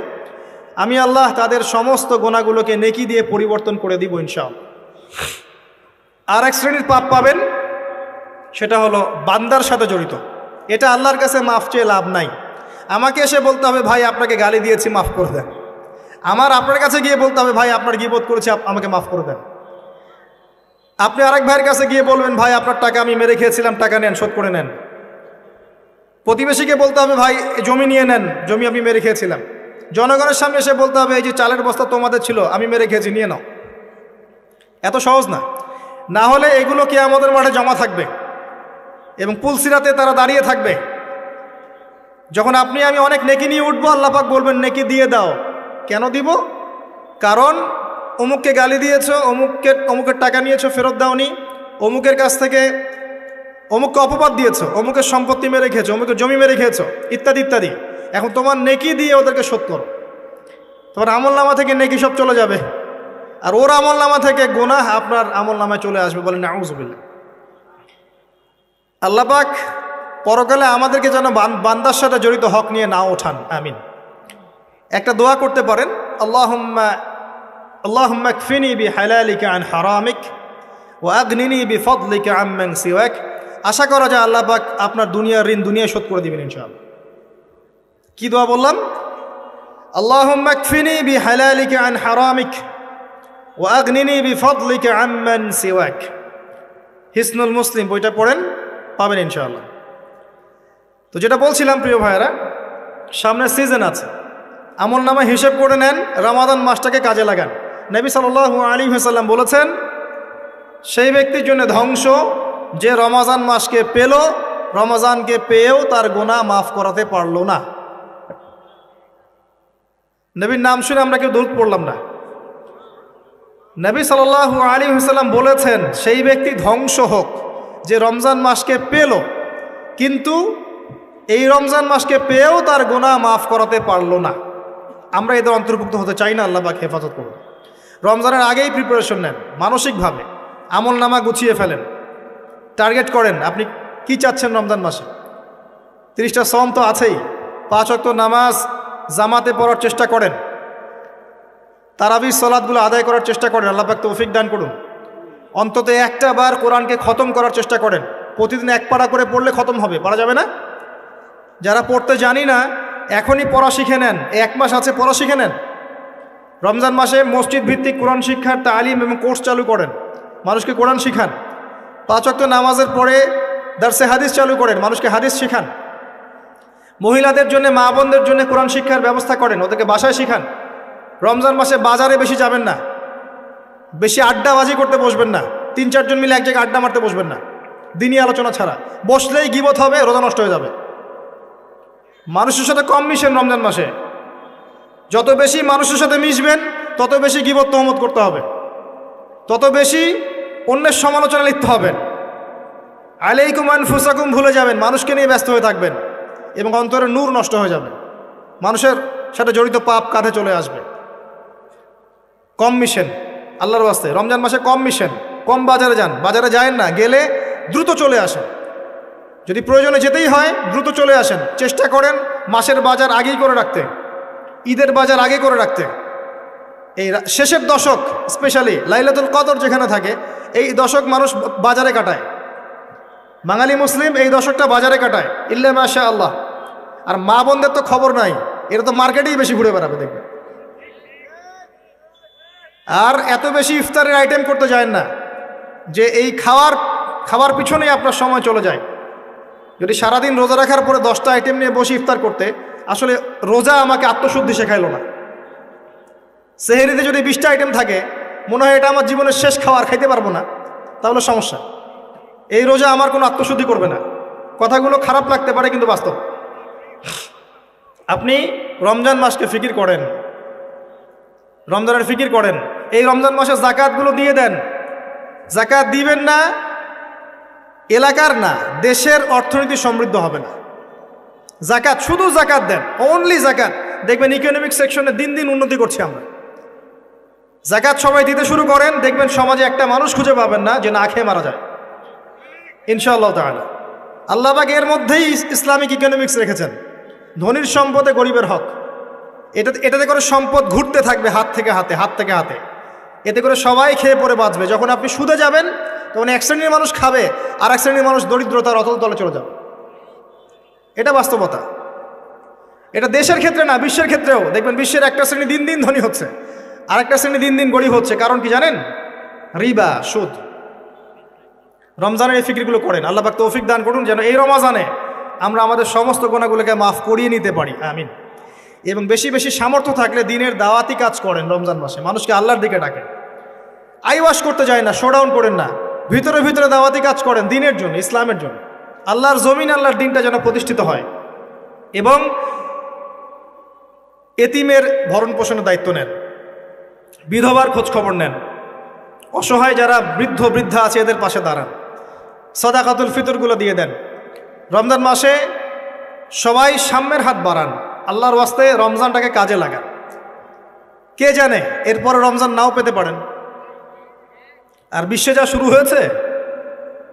A: আমি আল্লাহ তাদের সমস্ত গুনাহগুলোকে নেকি দিয়ে পরিবর্তন করে দিব ইনশাআল্লাহ। আর এক শ্রেণীর পাপ পাবেন, সেটা হলো বান্দার সাথে জড়িত। এটা আল্লাহর কাছে মাফ চেয়ে লাভ নাই। আমাকে এসে বলতে হবে ভাই আপনাকে গালি দিয়েছি মাফ করে দেন, আমার আপনার কাছে গিয়ে বলতে হবে ভাই আপনার গীবত করেছি আমাকে মাফ করে দেন। আপনি আরেক ভাইয়ের কাছে গিয়ে বলবেন ভাই আপনার টাকা আমি মেরে খেয়েছিলাম, টাকা নেন, শোধ করে নেন। প্রতিবেশীকে বলতে হবে ভাই জমি নিয়ে নেন, জমি আমি মেরে খেয়েছিলাম। জনগণের সামনে এসে বলতে হবে এই যে চালের বস্তা তোমাদের ছিল আমি মেরে খেয়েছি, নিয়ে নাও। এত সহজ না। না হলে এগুলো কিয়ামতের মাঠে জমা থাকবে এবং পুলসিরাতে তারা দাঁড়িয়ে থাকবে। যখন আপনি আমি অনেক নেকি নিয়ে উঠবো, আল্লাহ পাক বলবেন নেকি দিয়ে দাও। কেন দিব? কারণ অমুককে গালি দিয়েছো, অমুকের টাকা নিয়েছো ফেরত দাওনি, অমুকের কাছ থেকে অমুককে অপবাদ দিয়েছো, অমুকের সম্পত্তি মেরে খেয়েছো, অমুকের জমি মেরে খেয়েছো, ইত্যাদি ইত্যাদি। এখন তোমার নেকি দিয়ে ওদেরকে শোধ করো। তোমার আমলনামা থেকে নেকি সব চলে যাবে, আর ওর আমলনামা থেকে গুনাহ আপনার আমলনামায় চলে আসবে। বলেন নাউযুবিল্লাহ। আল্লাহ পাক পরকালে আমাদেরকে যেন বান্দার সাথে জড়িত হক নিয়ে না ওঠান, আমিন। একটা দোয়া করতে পারেন, আল্লাহুম্মা কফিনি বিহালালিকা আন হারামিক ওয়া আগনিনি বিফদলিকা আম্মান সিওয়াক। আশা করা যায় আল্লাহ পাক আপনার দুনিয়ার ঋণ দুনিয়ায় শোধ করে দিবেন ইনশাআল্লাহ। কি দোয়া বললাম? আল্লাহুম্মা কফিনি বিহালালিকা আন হারামিক ওয়া আগনিনি বিফদলিকা আম্মান সিওয়াক। হিসনুল মুসলিম বইটা পড়েন, পাবেন ইনশাআল্লাহ। তো যেটা বলছিলাম প্রিয় ভাইয়েরা, সামনে সিজন আছে, আমল নামা হিসেব করে নেন, রমাদান মাসটাকে কাজে লাগান। নবী সাল্লাল্লাহু আলাইহি ওয়াসাল্লাম বলেছেন সেই ব্যক্তির জন্য ধ্বংস যে রমজান মাসকে পেল, রমজানকে পেয়েও তার গুনাহ মাফ করাতে পারল না। নবীর নাম শুনে আমরা কেউ দরুদ পড়লাম না। নবী সাল্লাল্লাহু আলাইহি ওয়াসাল্লাম বলেছেন সেই ব্যক্তি ধ্বংস হোক যে রমজান মাসকে পেল, কিন্তু এই রমজান মাসকে পেয়েও তার গুনাহ মাফ করাতে পারলো না। আমরা এদের অন্তর্ভুক্ত হতে চাই না। আল্লাহ পাক হেফাজত করুন। রমজানের আগেই প্রিপারেশন নেন, মানসিকভাবে আমল নামা গুছিয়ে ফেলেন, টার্গেট করেন আপনি কি চাচ্ছেন রমজান মাসে। 30টা সওম তো আছেই, 5 ওয়াক্ত নামাজ জামাতে পড়ার চেষ্টা করেন, তারাবির সালাতগুলো আদায় করার চেষ্টা করেন। আল্লাহ পাক তৌফিক দান করুন। অন্তত একটা বার কোরআনকে খতম করার চেষ্টা করেন। প্রতিদিন এক পারা করে পড়লে খতম হবে, পারা যাবে না? যারা পড়তে জানি না এখনই পড়া শিখে নেন, 1 মাস আছে পড়া শিখে নেন। রমজান মাসে মসজিদ ভিত্তিক কোরআন শিক্ষার তালিম এবং কোর্স চালু করেন, মানুষকে কোরআন শিখান। 5 ওয়াক্ত নামাজের পরে দারসে হাদিস চালু করেন, মানুষকে হাদিস শিখান। মহিলাদের জন্য, মা বোনদের জন্য কোরআন শিক্ষার ব্যবস্থা করেন, ওদেরকে বাসায় শিখান। রমজান মাসে বাজারে বেশি যাবেন না, বেশি আড্ডাবাজি করতে বসবেন না, 3-4 জন মিলে এক জায়গায় আড্ডা মারতে বসবেন না, দিনই আলোচনা ছাড়া। বসলেই গীবত হবে, রোজা নষ্ট হয়ে যাবে। মানুষের সাথে কম মিশেন রমজান মাসে। যত বেশি মানুষের সাথে মিশবেন তত বেশি গীবত তহমত করতে হবে, তত বেশি অন্যের সমালোচনা লিখতে হবেন। আলাইকুম আনফুসাকুম ভুলে যাবেন, মানুষকে নিয়ে ব্যস্ত হয়ে থাকবেন এবং অন্তরের নূর নষ্ট হয়ে যাবে। মানুষের সাথে জড়িত পাপ কাঁধে চলে আসবে। কম মিশেন আল্লাহর ওয়াস্তে, রমজান মাসে কম মিশেন, কম বাজারে যান। বাজারে যায়েন না, গেলে দ্রুত চলে আসেন। যদি প্রয়োজনে যেতেই হয় দ্রুত চলে আসেন। চেষ্টা করেন মাসের বাজার আগেই করে রাখতে, ঈদের বাজার আগে করে রাখতে। এই শেষের দশক, স্পেশালি লাইলাতুল কদর যেখানে থাকে, এই দশক মানুষ বাজারে কাটায়। বাঙালি মুসলিম এই দশকটা বাজারে কাটায়, ইল্লা মাশা আল্লাহ। আর মা বোনদের তো খবর নাই, এরা তো মার্কেটেই বেশি ঘুরে বেড়াবে দেখবে। আর এত বেশি ইফতারের আইটেম করতে যায় না যে এই খাওয়ার পিছনেই আপনার সময় চলে যায়। যদি সারাদিন রোজা রাখার পরে 10টা আইটেম নিয়ে বসে ইফতার করতে, আসলে রোজা আমাকে আত্মশুদ্ধি শেখাইল না। সেহরিতে যদি 20টা আইটেম থাকে, মনে হয় এটা আমার জীবনের শেষ খাবার, খাইতে পারবো না, তাহলে সমস্যা। এই রোজা আমার কোনো আত্মশুদ্ধি করবে না। কথাগুলো খারাপ লাগতে পারে কিন্তু বাস্তব। আপনি রমজান মাসকে ফিকির করেন, রমজানের ফিকির করেন। এই রমজান মাসে জাকাতগুলো দিয়ে দেন। জাকাত দিবেন না, এলাকার না, দেশের অর্থনীতি সমৃদ্ধ হবে না। জাকাত, শুধু জাকাত দেন, অনলি জাকাত। দেখবেন ইকোনমিক সেকশনে দিন দিন উন্নতি করছি আমরা। জাকাত সবাই দিতে শুরু করেন, দেখবেন সমাজে একটা মানুষ খুঁজে পাবেন না যে না খেয়ে মারা যায়, ইনশাআল্লাহ তাআলা। আল্লাহ পাক এর মধ্যেই ইসলামিক ইকোনমিক্স রেখেছেন। ধনীর সম্পদে গরিবের হক, এটাতে করে সম্পদ ঘুরতে থাকবে হাত থেকে হাতে, হাত থেকে হাতে। এতে করে সবাই খেয়ে পরে বাঁচবে। যখন আপনি সুদে যাবেন তখন এক শ্রেণীর মানুষ খাবে, আর এক শ্রেণীর মানুষ দরিদ্রতার অতল তলে চলে যাবে। এটা বাস্তবতা। এটা দেশের ক্ষেত্রে না, বিশ্বের ক্ষেত্রেও দেখবেন বিশ্বের একটা শ্রেণী দিন দিন ধনী হচ্ছে, আর একটা শ্রেণী দিন দিন গরিব হচ্ছে। কারণ কি জানেন? রিবা, সুদ। রমজানের এই ফিকিরগুলো করেন। আল্লাহ পাক তৌফিক দান করুন যেন এই রমজানে আমরা আমাদের সমস্ত গুনাহগুলোকে মাফ করিয়ে নিতে পারি, আমিন। এবং বেশি বেশি সামর্থ্য থাকলে দিনের দাওয়াতি কাজ করেন। রমজান মাসে মানুষকে আল্লাহর দিকে ডাকেন, আইওয়াশ করতে যায় না, শোডাউন করেন না, ভিতরে ভিতরে দাওয়াতি কাজ করেন দিনের জন্য, ইসলামের জন্য। আল্লাহর জমিন, আল্লাহর দিনটা যেন প্রতিষ্ঠিত হয়। এবং এতিমের ভরণ পোষণের দায়িত্ব নেন, বিধবার খোঁজ খবর নেন, অসহায় যারা বৃদ্ধ বৃদ্ধা আছে এদের পাশে দাঁড়ান, সাদাকাতুল ফিতরগুলো দিয়ে দেন। রমজান মাসে সবাই সাম্যের হাত বাড়ান, আল্লাহর ওয়াস্তে রমজানটাকে কাজে লাগান। কে জানে এরপরে রমজান নাও পেতে পারেন। আর বিশ্বে যা শুরু হয়েছে,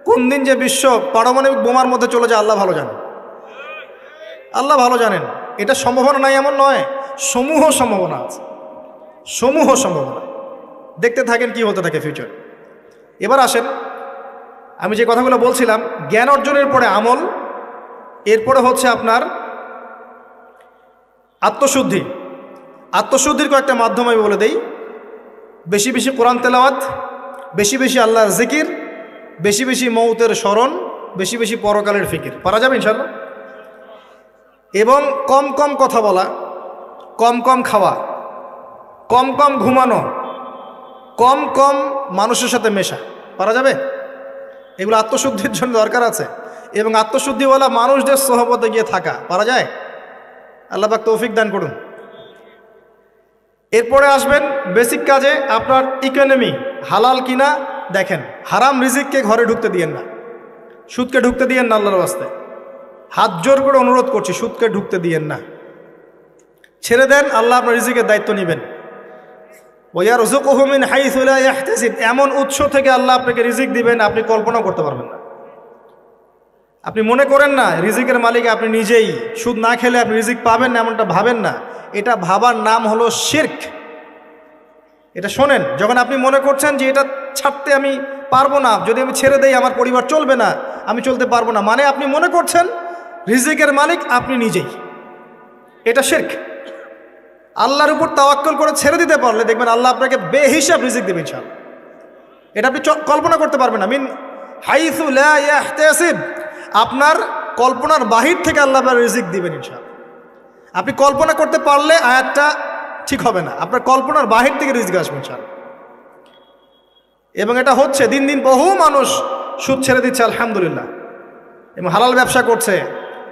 A: কোন দিন যে বিশ্ব পারমাণবিক বোমার মধ্যে চলে যায় আল্লাহ ভালো জানেন, আল্লাহ ভালো জানেন। এটা সম্ভাবনা নাই এমন নয়, সমূহ সম্ভাবনা আছে, সমূহ সম্ভাবনা। দেখতে থাকেন কি হতে থাকে ফিউচার। এবার আসেন, আমি যে কথাগুলো বলছিলাম, জ্ঞান অর্জনের পরে আমল, এরপরে হচ্ছে আপনার আত্মশুদ্ধি। আত্মশুদ্ধির কয়েকটা মাধ্যম আমি বলে দেই। বেশি বেশি কোরআন তেলাওয়াত, বেশি বেশি আল্লাহর জিকির, বেশি বেশি মৌতের স্মরণ, বেশি বেশি পরকালের ফিকির। পারা যাবে ইনশাআল্লাহ। এবং কম কম কথা বলা, কম কম খাওয়া, কম কম ঘুমানো, কম কম মানুষের সাথে মেশা। পারা যাবে? এগুলো আত্মশুদ্ধির জন্য দরকার আছে। এবং আত্মশুদ্ধিওয়ালা মানুষদের সহবতে গিয়ে থাকা। পারা যায়? আল্লাহ পাক তৌফিক দান করুন। এরপরে আসবেন বেসিক কাজে, আপনার ইকোনমি হালাল কিনা দেখেন। হারাম রিজিককে ঘরে ঢুকতে দিয়েন না, সুদকে ঢুকতে দিয়েন না। আল্লাহর ওয়াস্তে হাত জোর করে অনুরোধ করছি, সুদকে ঢুকতে দিয়েন না, ছেড়ে দেন। আল্লাহ আপনার রিজিকের দায়িত্ব নেবেন। ওয়ারযুকুহু মিন হাইসু লা ইয়াহতাসিব, এমন উৎস থেকে আল্লাহ আপনাকে রিজিক দিবেন আপনি কল্পনা করতে পারবেন না। আপনি মনে করেন না রিজিকের মালিক আপনি নিজেই, সুদ না খেলে আপনি রিজিক পাবেন না, এমনটা ভাবেন না। এটা ভাবার নাম হলো শিরক। এটা শোনেন, যখন আপনি মনে করছেন যে এটা ছাড়তে আমি পারবো না, যদি আমি ছেড়ে দেই আমার পরিবার চলবে না, আমি চলতে পারবো না, মানে আপনি মনে করছেন রিজিকের মালিক আপনি নিজেই। এটা শিরক। আল্লাহর উপর তাওয়াক্কুল করে ছেড়ে দিতে পারলে দেখবেন আল্লাহ আপনাকে বেহিসাব রিজিক দেবেন ইনশাআল্লাহ। এটা আপনি কল্পনা করতে পারবেন না। মিন হাইসু লা ইয়াহতাসিব, আপনার কল্পনার বাহির থেকে আল্লাহ আপনার রিজিক দিবেন ইনশাআল্লাহ। আপনি কল্পনা করতে পারলে আয়াতটা ঠিক হবে না, আপনার কল্পনার বাহির থেকে রিজিক আসবে ইনশাআল্লাহ। এবং এটা হচ্ছে দিন দিন বহু মানুষ সুদ ছেড়ে দিচ্ছে আলহামদুলিল্লাহ, এবং হালাল ব্যবসা করছে,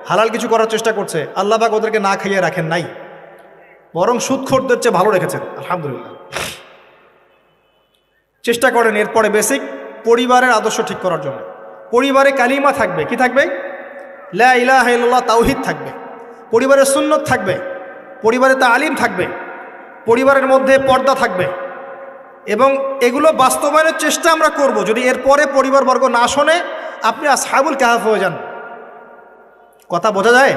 A: হালাল কিছু করার চেষ্টা করছে। আল্লাহ পাক ওদেরকে না খাইয়ে রাখেন নাই, বরং সুদখোরদের চেয়ে ভালো রেখেছেন আলহামদুলিল্লাহ। চেষ্টা করেন এরপরে বেসিক পরিবারের আদর্শ ঠিক করার জন্য। পরিবারে কালিমা থাকবে, কি থাকবে? লা ইলাহা ইল্লাল্লাহ, তাওহীদ থাকবে। পরিবারের সুন্নত থাকবে, পরিবারে তালিম থাকবে, পরিবারের মধ্যে পর্দা থাকবে। এবং এগুলো বাস্তবায়নের চেষ্টা আমরা করব। যদি এরপরে পরিবারবর্গ না শোনে, আপনি আসহাবুল কাহাফ হয়ে যান। কথা বোঝা যায়?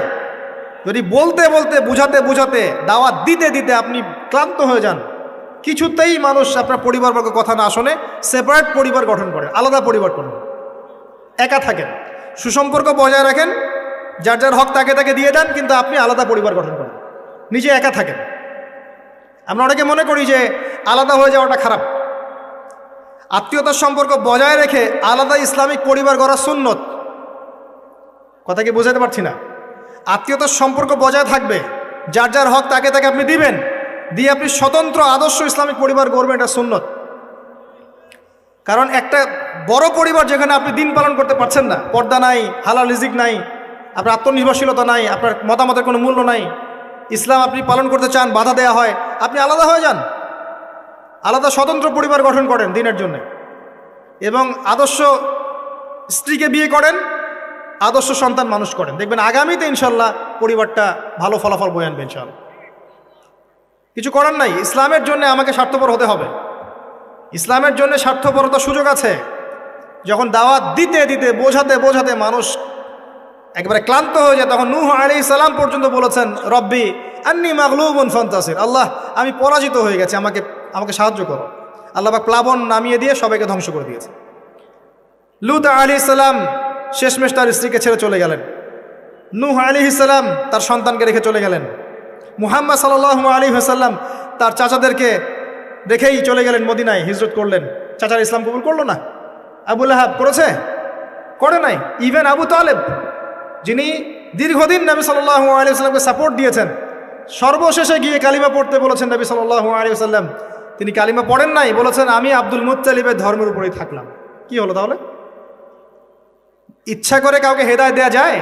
A: যদি বলতে বলতে বুঝাতে বুঝাতে দাওয়াত দিতে দিতে আপনি ক্লান্ত হয়ে যান, কিছুতেই মানুষ আপনার পরিবারবর্গ কথা না শোনে, সেপারেট পরিবার গঠন করেন, আলাদা পরিবার করেন, একা থাকেন, সুসম্পর্ক বজায় রাখেন, যার যার হক তাকে তাকে দিয়ে দেন, কিন্তু আপনি আলাদা পরিবার গঠন করেন, নিজে একা থাকেন। আমরা অনেকে মনে করি যে আলাদা হয়ে যাওয়াটা খারাপ। আত্মীয়তার সম্পর্ক বজায় রেখে আলাদা ইসলামিক পরিবার গড়া সুন্নত। কথা কি বোঝাতে পারছি না? আত্মীয়তার সম্পর্ক বজায় থাকবে, যার যার হক তাকে তাকে আপনি দিবেন, দিয়ে আপনি স্বতন্ত্র আদর্শ ইসলামিক পরিবার গড়বেন, এটা সুন্নত। কারণ একটা বড় পরিবার যেখানে আপনি দিন পালন করতে পারছেন না, পর্দা নাই, হালাল রিজিক নাই, আপনার আত্মনির্ভরশীলতা নাই, আপনার মতামতের কোনো মূল্য নাই, ইসলাম আপনি পালন করতে চান, বাধা দেওয়া হয়, আপনি আলাদা হয়ে যান, আলাদা স্বতন্ত্র পরিবার গঠন করেন দিনের জন্য, এবং আদর্শ স্ত্রীকে বিয়ে করেন, আদর্শ সন্তান মানুষ করেন। দেখবেন আগামীতে ইনশাল্লাহ পরিবারটা ভালো ফলাফল বয়ে আনবে ইনশাল্লাহ। কিছু করার নাই, ইসলামের জন্য আমাকে স্বার্থপর হতে হবে। ইসলামের জন্য স্বার্থপরতার সুযোগ আছে। যখন দাওয়াত দিতে দিতে বোঝাতে বোঝাতে মানুষ একবারে ক্লান্ত হয়ে যায়, তখন নূহ আলাইহিস সালাম পর্যন্ত বলেছেন, রব্বি আন্নী মাগলুবুন ফান্তাসির, আল্লাহ আমি পরাজিত হয়ে গেছি, আমাকে সাহায্য করো। আল্লাহ পাক প্লাবন নামিয়ে দিয়ে সবাইকে ধ্বংস করে দিয়েছে। লূত আলাইহিস সালাম শেষমেশ তার স্ত্রীকে ছেড়ে চলে গেলেন। নূহ আলাইহিস সালাম তার সন্তানকে রেখে চলে গেলেন। মুহাম্মদ সাল্লাল্লাহু আলাইহি ওয়াসাল্লাম তার চাচাদেরকে রেখেই চলে গেলেন মদিনায়, হিজরত করলেন। চাচার ইসলাম কবুল করলো না। আবু লাহাব করেছে? করে নাই। ইভেন আবু তালেব, যিনি দীর্ঘদিন নবী সাল্লাল্লাহু আলাইহি ওয়াসাল্লামকে সাপোর্ট দিয়েছেন, সর্বশেষে গিয়ে কালিমা পড়তে বলেছেন নবী সাল্লাল্লাহু আলাইহি ওয়াসাল্লাম, তিনি কালিমা পড়েন নাই, বলেছেন আমি আব্দুল মুত্তালিবের ধর্মের উপরেই থাকলাম। কি হলো তাহলে? ইচ্ছা করে কাউকে হেদায়েত দেয়া যায়?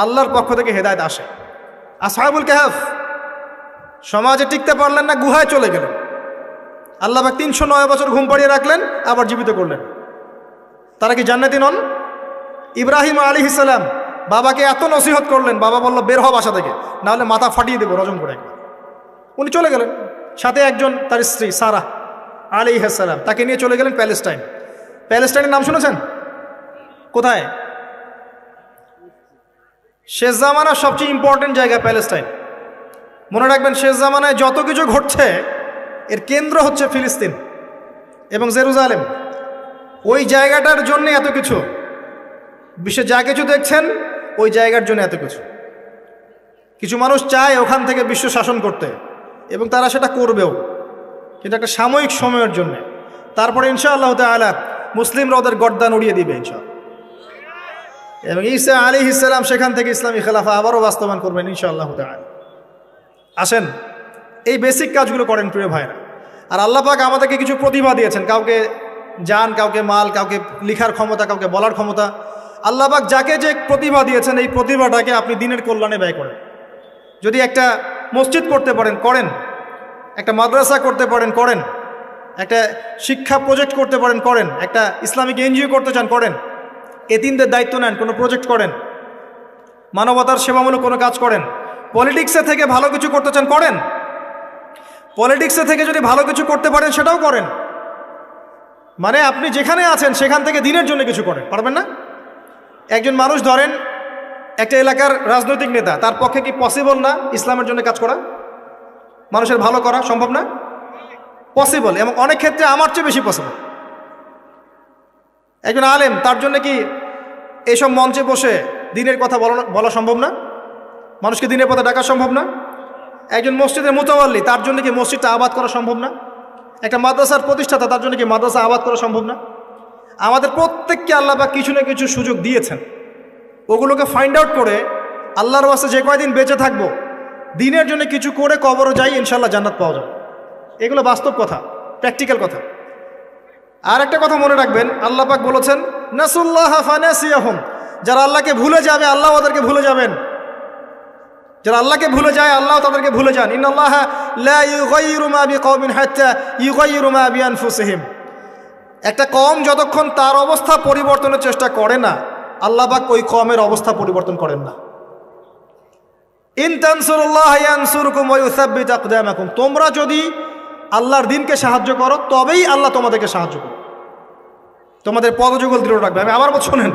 A: আল্লাহর পক্ষ থেকে হেদায়েত আসে। আসহাবুল কাহফ সমাজে টিকতে পারলেন না, গুহায় চলে গেলেন। আল্লাহ পাক 309 বছর ঘুম পাড়িয়ে রাখলেন, আবার জীবিত করলেন। তারা কি জান্নাতি নন? ইব্রাহিম আলাইহিস সালাম বাবাকে এত নসিহত করলেন, বাবা বলল বের হ বাসা থেকে, না হলে মাথা ফাটিয়ে দেবো রজম করে একবার। উনি চলে গেলেন, সাথে একজন তার স্ত্রী সারা আলাইহিস সালাম, তাকে নিয়ে চলে গেলেন প্যালেস্টাইন। প্যালেস্টাইনের নাম শুনেছেন? কোথায়? শেষ জামানার সবচেয়ে ইম্পর্টেন্ট জায়গা প্যালেস্টাইন। মনে রাখবেন, শেষ জামানায় যত কিছু ঘটছে এর কেন্দ্র হচ্ছে ফিলিস্তিন এবং জেরুজালেম। ওই জায়গাটার জন্য এত কিছু, বিশ্বে যা কিছু দেখছেন ওই জায়গার জন্য এত কিছু। কিছু মানুষ চায় ওখান থেকে বিশ্ব শাসন করতে, এবং তারা সেটা করবেও, কিন্তু একটা সাময়িক সময়ের জন্য। তারপরে ইনশাআল্লাহ তাআলা মুসলিমরা ওদের গর্দান উড়িয়ে দিবে ইনশাআল্লাহ, এবং ঈসা আলাইহিস সালাম সেখান থেকে ইসলামী খেলাফা আবারও বাস্তবায়ন করবেন ইনশাআল্লাহ তাআলা। আসেন, এই বেসিক কাজগুলো করেন প্রিয় ভাইরা। আর আল্লাহ পাক আমাদেরকে কিছু প্রতিভা দিয়েছেন, কাউকে জান, কাউকে মাল, কাউকে লিখার ক্ষমতা, কাউকে বলার ক্ষমতা। আল্লাহ পাক যাকে যে প্রতিভা দিয়েছেন, এই প্রতিভাটাকে আপনি দিনের কল্যাণে ব্যয় করেন। যদি একটা মসজিদ করতে পারেন করেন, একটা মাদ্রাসা করতে পারেন করেন, একটা শিক্ষা প্রজেক্ট করতে পারেন করেন, একটা ইসলামিক এনজিও করতে চান করেন, এতিমদের দায়িত্ব নেন, কোনো প্রজেক্ট করেন, মানবতার সেবামূলক কোনো কাজ করেন। পলিটিক্সে থেকে ভালো কিছু করতে চান করেন, পলিটিক্সে থেকে যদি ভালো কিছু করতে পারেন সেটাও করেন। মানে আপনি যেখানে আছেন সেখান থেকে দিনের জন্য কিছু করেন, পারবেন না? একজন মানুষ ধরেন একটা এলাকার রাজনৈতিক নেতা, তার পক্ষে কি পসিবল না ইসলামের জন্য কাজ করা, মানুষের ভালো করা? সম্ভব না? পসিবল, এবং অনেক ক্ষেত্রে আমার চেয়ে বেশি পসিবল। একজন আলেম, তার জন্য কি এইসব মঞ্চে বসে দিনের কথা বলা সম্ভব না? মানুষকে দিনের পথে ডাকা সম্ভব না? একজন মসজিদের মুতাওয়াল্লি, তার জন্য কি মসজিদটা আবাদ করা সম্ভব না? একটা মাদ্রাসার প্রতিষ্ঠাতা, তার জন্য কি মাদ্রাসা আবাদ করা সম্ভব না? আমাদের প্রত্যেককে আল্লাহ পাক কিছু না কিছু সুযোগ দিয়েছেন, ওগুলোকে ফাইন্ড আউট করে আল্লাহর ওয়াস্তে যে কয়দিন বেঁচে থাকবো দিনের জন্য কিছু করে কবরও যাই, ইনশাল্লাহ জান্নাত পাওয়া যাবে। এগুলো বাস্তব কথা, প্র্যাকটিক্যাল কথা। আর একটা কথা মনে রাখবেন, আল্লাহ পাক বলেছেন নাসুল্লাহ ফানাসিয়াহুম, যারা আল্লাহকে ভুলে যাবে আল্লাহ ওদেরকে ভুলে যাবেন। যারা আল্লাহকে ভুলে যায় আল্লাহ তাদেরকে ভুলে যান। ইন্নাল্লাহা লা ইউগাইয়িরু মা বিকওমিন হাত্তা ইউগাইয়িরু মা বিআনফুসিহিম। একটা কওম যতক্ষণ তার অবস্থা পরিবর্তনের চেষ্টা করে না, আল্লাহ পাক ওই কওমের অবস্থা পরিবর্তন করেন না। ইন তানসুরুল্লাহ ইয়ানসুরকুম ওয়া ইউসাব্বিত আকদামাকুম, তোমরা যদি আল্লাহর দ্বীনকে সাহায্য করো তবেই আল্লাহ তোমাদেরকে সাহায্য করবে, তোমাদের পদযুগল দৃঢ় রাখবে। আমি আবার শোনেন,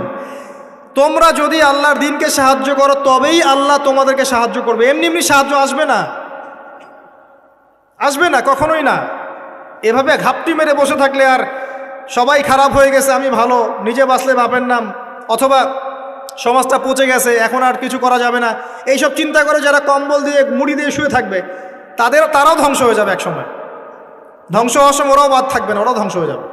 A: তোমরা যদি আল্লাহর দ্বীনকে সাহায্য করো তবেই আল্লাহ তোমাদেরকে সাহায্য করবে। এমনি এমনি সাহায্য আসবে না, আসবে না, কখনোই না। এভাবে ঘাপটি মেরে বসে থাকলে আর সবাই খারাপ হয়ে গেছে, আমি ভালো, নিজে বাঁচলে বাপের নাম, অথবা সমাজটা পচে গেছে এখন আর কিছু করা যাবে না, এইসব চিন্তা করে যারা কম্বল দিয়ে মুড়ি দিয়ে শুয়ে থাকবে তারাও ধ্বংস হয়ে যাবে এক সময়। ধ্বংস হওয়ার সময় ওরাও বাদ থাকবে না, ওরাও ধ্বংস হয়ে যাবে।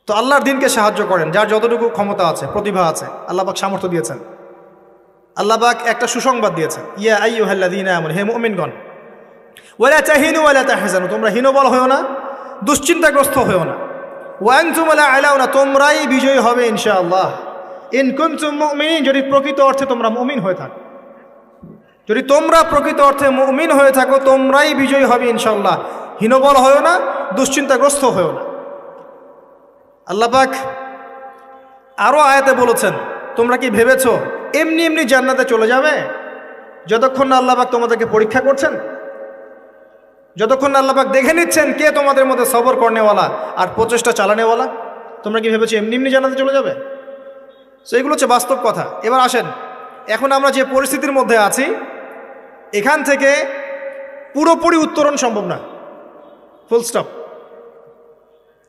A: তো আল্লাহর দ্বীনকে সাহায্য করেন, যার যতটুকু ক্ষমতা আছে, প্রতিভা আছে, আল্লাহ পাক সামর্থ্য দিয়েছেন। আল্লাহ পাক একটা সুসংবাদ দিয়েছেন, ইয়া আইয়ুহাল্লাযীনা আমানু, হে মুমিনগণ, ওয়ালা তাহিনু ওয়ালা তাহজানু, তোমরা হীনবল হয়ো না, দুশ্চিন্তাগ্রস্ত হয়ো না, ওয়া আনতুম লা আলাউনা, তোমরাই বিজয়ী হবে ইনশাআল্লাহ, ইন কুনতুম মুমিনিন, যদি প্রকৃত অর্থে তোমরা মুমিন হয়ে থাকো, যদি তোমরা প্রকৃত অর্থে মুমিন হয়ে থাকো তোমরাই বিজয়ী হবে ইনশাআল্লাহ। হীনবল হয়ো না, দুশ্চিন্তাগ্রস্ত হয়ো না। আল্লাহ পাক আরও আয়াতে বলেছেন, তোমরা কি ভেবেছো এমনি এমনি জান্নাতে চলে যাবে? যতক্ষণ না আল্লাহ পাক তোমাদেরকে পরীক্ষা করছেন, যতক্ষণ না আল্লাহ পাক দেখে নিচ্ছেন কে তোমাদের মধ্যে সবর করনেওয়ালা আর প্রচেষ্টা চালানেওয়ালা, তোমরা কি ভেবেছো এমনি এমনি জান্নাতে চলে যাবে? সো এগুলো হচ্ছে বাস্তব কথা। এবার আসেন, এখন আমরা যে পরিস্থিতির মধ্যে আছি এখান থেকে পুরোপুরি উত্তরণ সম্ভব না। Full stop.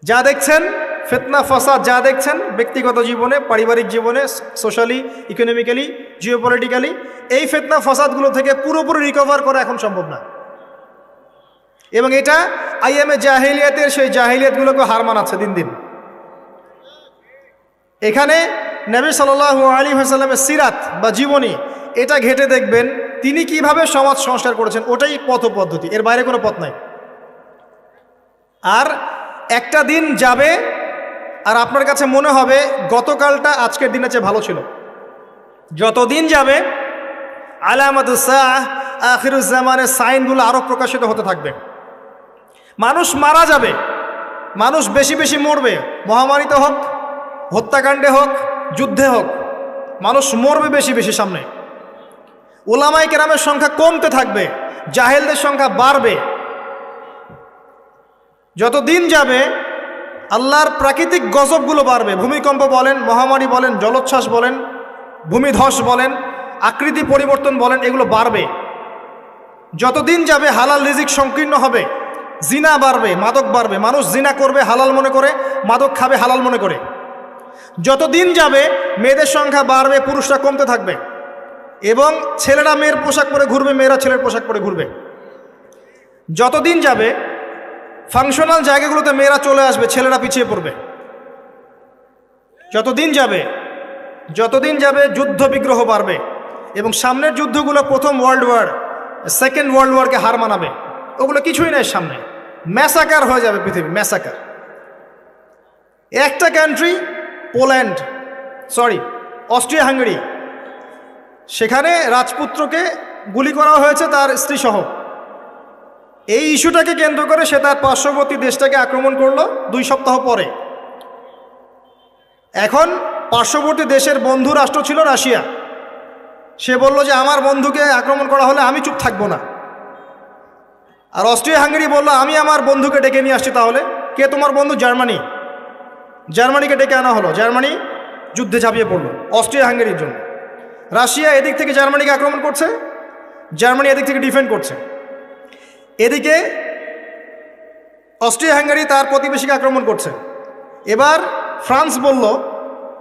A: যা দেখছেন ফিতনা ফাসাদ, যা দেখছেন ব্যক্তিগত জীবনে, পারিবারিক জীবনে, সোশ্যালি, ইকোনমিক্যালি, জিওপলিটিক্যালি, এই ফিতনা ফাসাদগুলো থেকে পুরোপুরি রিকভার করা এখন সম্ভব না। এবং এটা আইএমএ জাহিলিয়াতের সেই জাহিলিয়াতগুলোকে হার মানাচ্ছে দিন দিন। এখানে নবী সাল্লাল্লাহু আলাইহি ওয়াসাল্লামের সিরাত বা জীবনী এটা ঘেটে দেখবেন তিনি কিভাবে সমাজ সংস্কার করেছেন, ওটাই পথ পদ্ধতি, এর বাইরে কোনো পথ নাই। আর একটা দিন যাবে আর আপনার কাছে মনে হবে গতকালটা আজকের দিনের চেয়ে ভালো ছিল। যত দিন যাবে আলামাতুস সাআহ, আখিরুজ জামানের সাইনগুলো আরও প্রকাশিত হতে থাকবে। মানুষ মারা যাবে, মানুষ বেশি বেশি মরবে, মহামারীতে হোক, হত্যাকাণ্ডে হোক, যুদ্ধে হোক, মানুষ মরবে বেশি বেশি সামনে। উলামায়ে কেরামের সংখ্যা কমতে থাকবে, জাহেলদের সংখ্যা বাড়বে। যত দিন যাবে আল্লাহর প্রাকৃতিক গজবগুলো বাড়বে। ভূমিকম্প বলেন, মহামারী বলেন, জলোচ্ছ্বাস বলেন, ভূমিধস বলেন, আকৃতি পরিবর্তন বলেন, এগুলো বাড়বে। যত দিন যাবে হালাল রিজিক সংকীর্ণ হবে, জিনা বাড়বে, মাদক বাড়বে। মানুষ জিনা করবে হালাল মনে করে, মাদক খাবে হালাল মনে করে। যত দিন যাবে মেয়েদের সংখ্যা বাড়বে, পুরুষরা কমতে থাকবে, এবং ছেলেরা মেয়ের পোশাক পরে ঘুরবে, মেয়েরা ছেলের পোশাক পরে ঘুরবে। যত দিন যাবে ফাংশনাল জায়গাগুলোতে মেয়েরা চলে আসবে, ছেলেরা পিছিয়ে পড়বে। যতদিন যাবে যুদ্ধ বিগ্রহ বাড়বে, এবং সামনের যুদ্ধগুলো প্রথম ওয়ার্ল্ড ওয়ার, সেকেন্ড ওয়ার্ল্ড ওয়ারকে হার মানাবে। ওগুলো কিছুই নাই সামনে, ম্যাসাকার হয়ে যাবে পৃথিবী, ম্যাসাকার। একটা কান্ট্রি অস্ট্রিয়া হাঙ্গেরি, সেখানে রাজপুত্রকে গুলি করা হয়েছে তার স্ত্রী সহ। এই ইস্যুটাকে কেন্দ্র করে সে তার পার্শ্ববর্তী দেশটাকে আক্রমণ করলো 2 সপ্তাহ পরে। এখন পার্শ্ববর্তী দেশের বন্ধু রাষ্ট্র ছিল রাশিয়া। সে বলল যে আমার বন্ধুকে আক্রমণ করা হলে আমি চুপ থাকবো না। আর অস্ট্রিয়া হাঙ্গেরি বলল আমি আমার বন্ধুকে ডেকে নিয়ে আসছি। তাহলে কে তোমার বন্ধু? জার্মানি। জার্মানিকে ডেকে আনা হলো, জার্মানি যুদ্ধে ঝাঁপিয়ে পড়লো অস্ট্রিয়া হাঙ্গেরির জন্য। রাশিয়া এদিক থেকে জার্মানিকে আক্রমণ করছে, জার্মানি এদিক থেকে ডিফেন্ড করছে। এদিকে অস্ট্রিয়া হাঙ্গেরি তার প্রতিবেশীকে আক্রমণ করছে। এবার ফ্রান্স বলল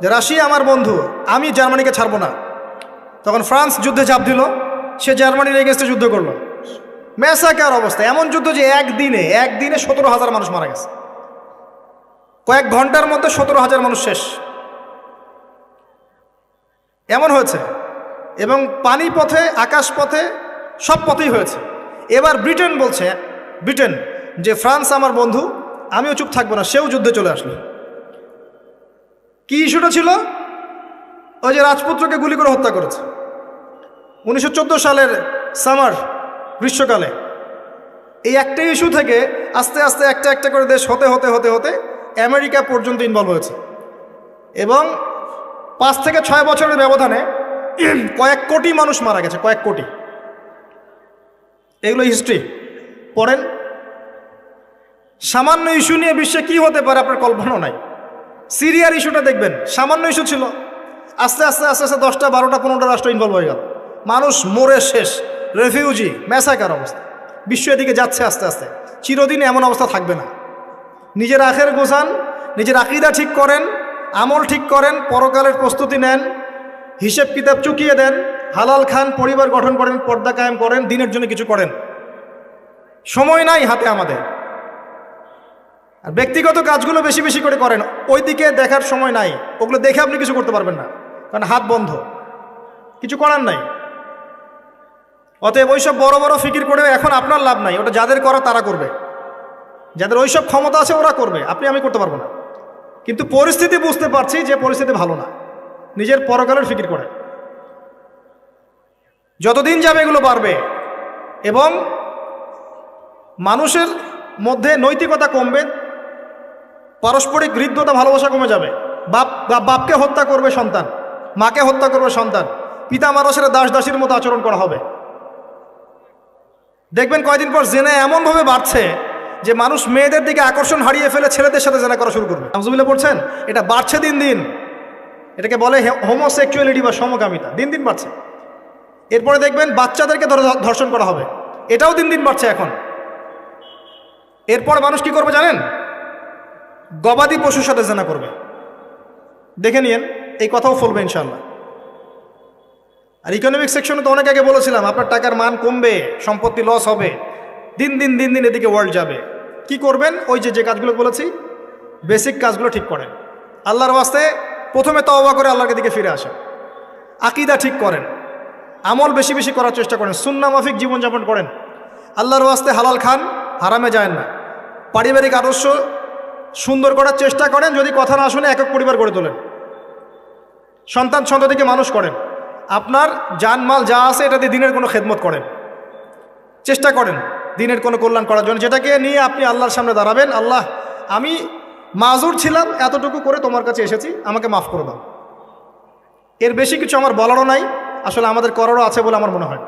A: যে রাশিয়া আমার বন্ধু, আমি জার্মানিকে ছাড়বো না। তখন ফ্রান্স যুদ্ধে ঝাঁপ দিল, সে জার্মানির এগেনস্টে যুদ্ধ করলো। ম্যাসাকার অবস্থা, এমন যুদ্ধ যে একদিনে 17,000 মানুষ মারা গেছে। কয়েক ঘন্টার মধ্যে 17,000 মানুষ শেষ, এমন হয়েছে। এবং পানি পথে, আকাশ পথে, সব পথেই হয়েছে। এবার ব্রিটেন বলছে যে ফ্রান্স আমার বন্ধু, আমিও চুপ থাকবো না, সেও যুদ্ধে চলে আসলো। কি ইস্যুটা ছিল? ওই যে রাজপুত্রকে গুলি করে হত্যা করেছে 1914 সালের সামার, গ্রীষ্মকালে। এই একটা ইস্যু থেকে আস্তে আস্তে একটা একটা করে দেশ হতে হতে হতে হতে আমেরিকা পর্যন্ত ইনভলভ হয়েছে। এবং 5 থেকে 6 বছরের ব্যবধানে কয়েক কোটি মানুষ মারা গেছে, কয়েক কোটি। এগুলো হিস্ট্রি পড়েন। সামান্য ইস্যু নিয়ে বিশ্বে কি হতে পারে আপনার কল্পনাও নাই। সিরিয়ার ইস্যুটা দেখবেন, সামান্য ইস্যু ছিল, আস্তে আস্তে আস্তে আস্তে 10টা 12টা 15টা রাষ্ট্র ইনভলভ হয়ে গেল। মানুষ মরে শেষ, রেফিউজি, ম্যাসাকার অবস্থা। বিশ্ব এদিকে যাচ্ছে আস্তে আস্তে। চিরদিন এমন অবস্থা থাকবে না। নিজের আখের গোছান, নিজের আকীদা ঠিক করেন, আমল ঠিক করেন, পরকালের প্রস্তুতি নেন, হিসেব কিতাব চুকিয়ে দেন, হালাল খান, পরিবার গঠন করেন, পর্দা কায়েম করেন, দিনের জন্য কিছু করেন। সময় নাই হাতে আমাদের। আর ব্যক্তিগত কাজগুলো বেশি বেশি করে করেন, ওই দিকে দেখার সময় নাই। ওগুলো দেখে আপনি কিছু করতে পারবেন না, কারণ হাত বন্ধ, কিছু করার নাই। অতএব ওইসব বড় বড় ফিকির করে এখন আপনার লাভ নাই। ওটা যাদের করা তারা করবে, যাদের ওইসব ক্ষমতা আছে ওরা করবে, আমি করতে পারবো না। কিন্তু পরিস্থিতি বুঝতে পারছি যে পরিস্থিতি ভালো না, নিজের পরকালের ফিকির করে। যতদিন যাবে এগুলো বাড়বে, এবং মানুষের মধ্যে নৈতিকতা কমবে, পারস্পরিক হৃদ্যতা, ভালোবাসা কমে যাবে। বাপকে হত্যা করবে সন্তান, মাকে হত্যা করবে সন্তান, পিতা মাতার সাথে দাস দাসীর মতো আচরণ করা হবে। দেখবেন কয়দিন পর জেনা এমনভাবে বাড়ছে যে মানুষ মেয়েদের দিকে আকর্ষণ হারিয়ে ফেলে ছেলেদের সাথে জেনা করা শুরু করবে। নাউজুবিল্লাহ পড়ছেন? এটা বাড়ছে দিন দিন। এটাকে বলে হোমোসেক্সুয়ালিটি বা সমকামিতা, দিন দিন বাড়ছে। এরপরে দেখবেন বাচ্চাদেরকে ধর্ষণ করা হবে, এটাও দিন দিন বাড়ছে এখন। এরপর মানুষ কি করবে জানেন? গবাদি পশুর সাথে জেনা করবে। দেখে নিয়েন, এই কথাও বলবে ইনশাআল্লাহ। আর ইকোনমিক সেকশনে তো অনেক আগে বলেছিলাম, আপনার টাকার মান কমবে, সম্পত্তি লস হবে, দিন দিন দিন দিন এদিকে ওয়ার্ল্ড যাবে। কি করবেন? ওই যে কাজগুলো বলেছি, বেসিক কাজগুলো ঠিক করেন। আল্লাহর ওয়াস্তে প্রথমে তওবা করে আল্লাহর দিকে ফিরে আসেন, আকীদা ঠিক করেন, আমল বেশি বেশি করার চেষ্টা করেন, সুন্নাহ মাফিক জীবনযাপন করেন, আল্লাহর ওয়াস্তে হালাল খান, হারামে যায় না, পারিবারিক আদর্শ সুন্দর করার চেষ্টা করেন, যদি কথা না শুনে একক পরিবার গড়ে তোলেন, সন্তান সন্ততিকে মানুষ করেন, আপনার জানমাল যা আছে এটা দিয়ে দিনের কোনো খেদমত করেন, চেষ্টা করেন দিনের কোনো কল্যাণ করার জন্য, যেটাকে নিয়ে আপনি আল্লাহর সামনে দাঁড়াবেন, আল্লাহ আমি মাজুর ছিলাম, এতটুকু করে তোমার কাছে এসেছি, আমাকে মাফ করে দাও। এর বেশি কিছু আমার বলারও নাই, আসলে আমাদের করারও আছে বলে আমার মনে হয়।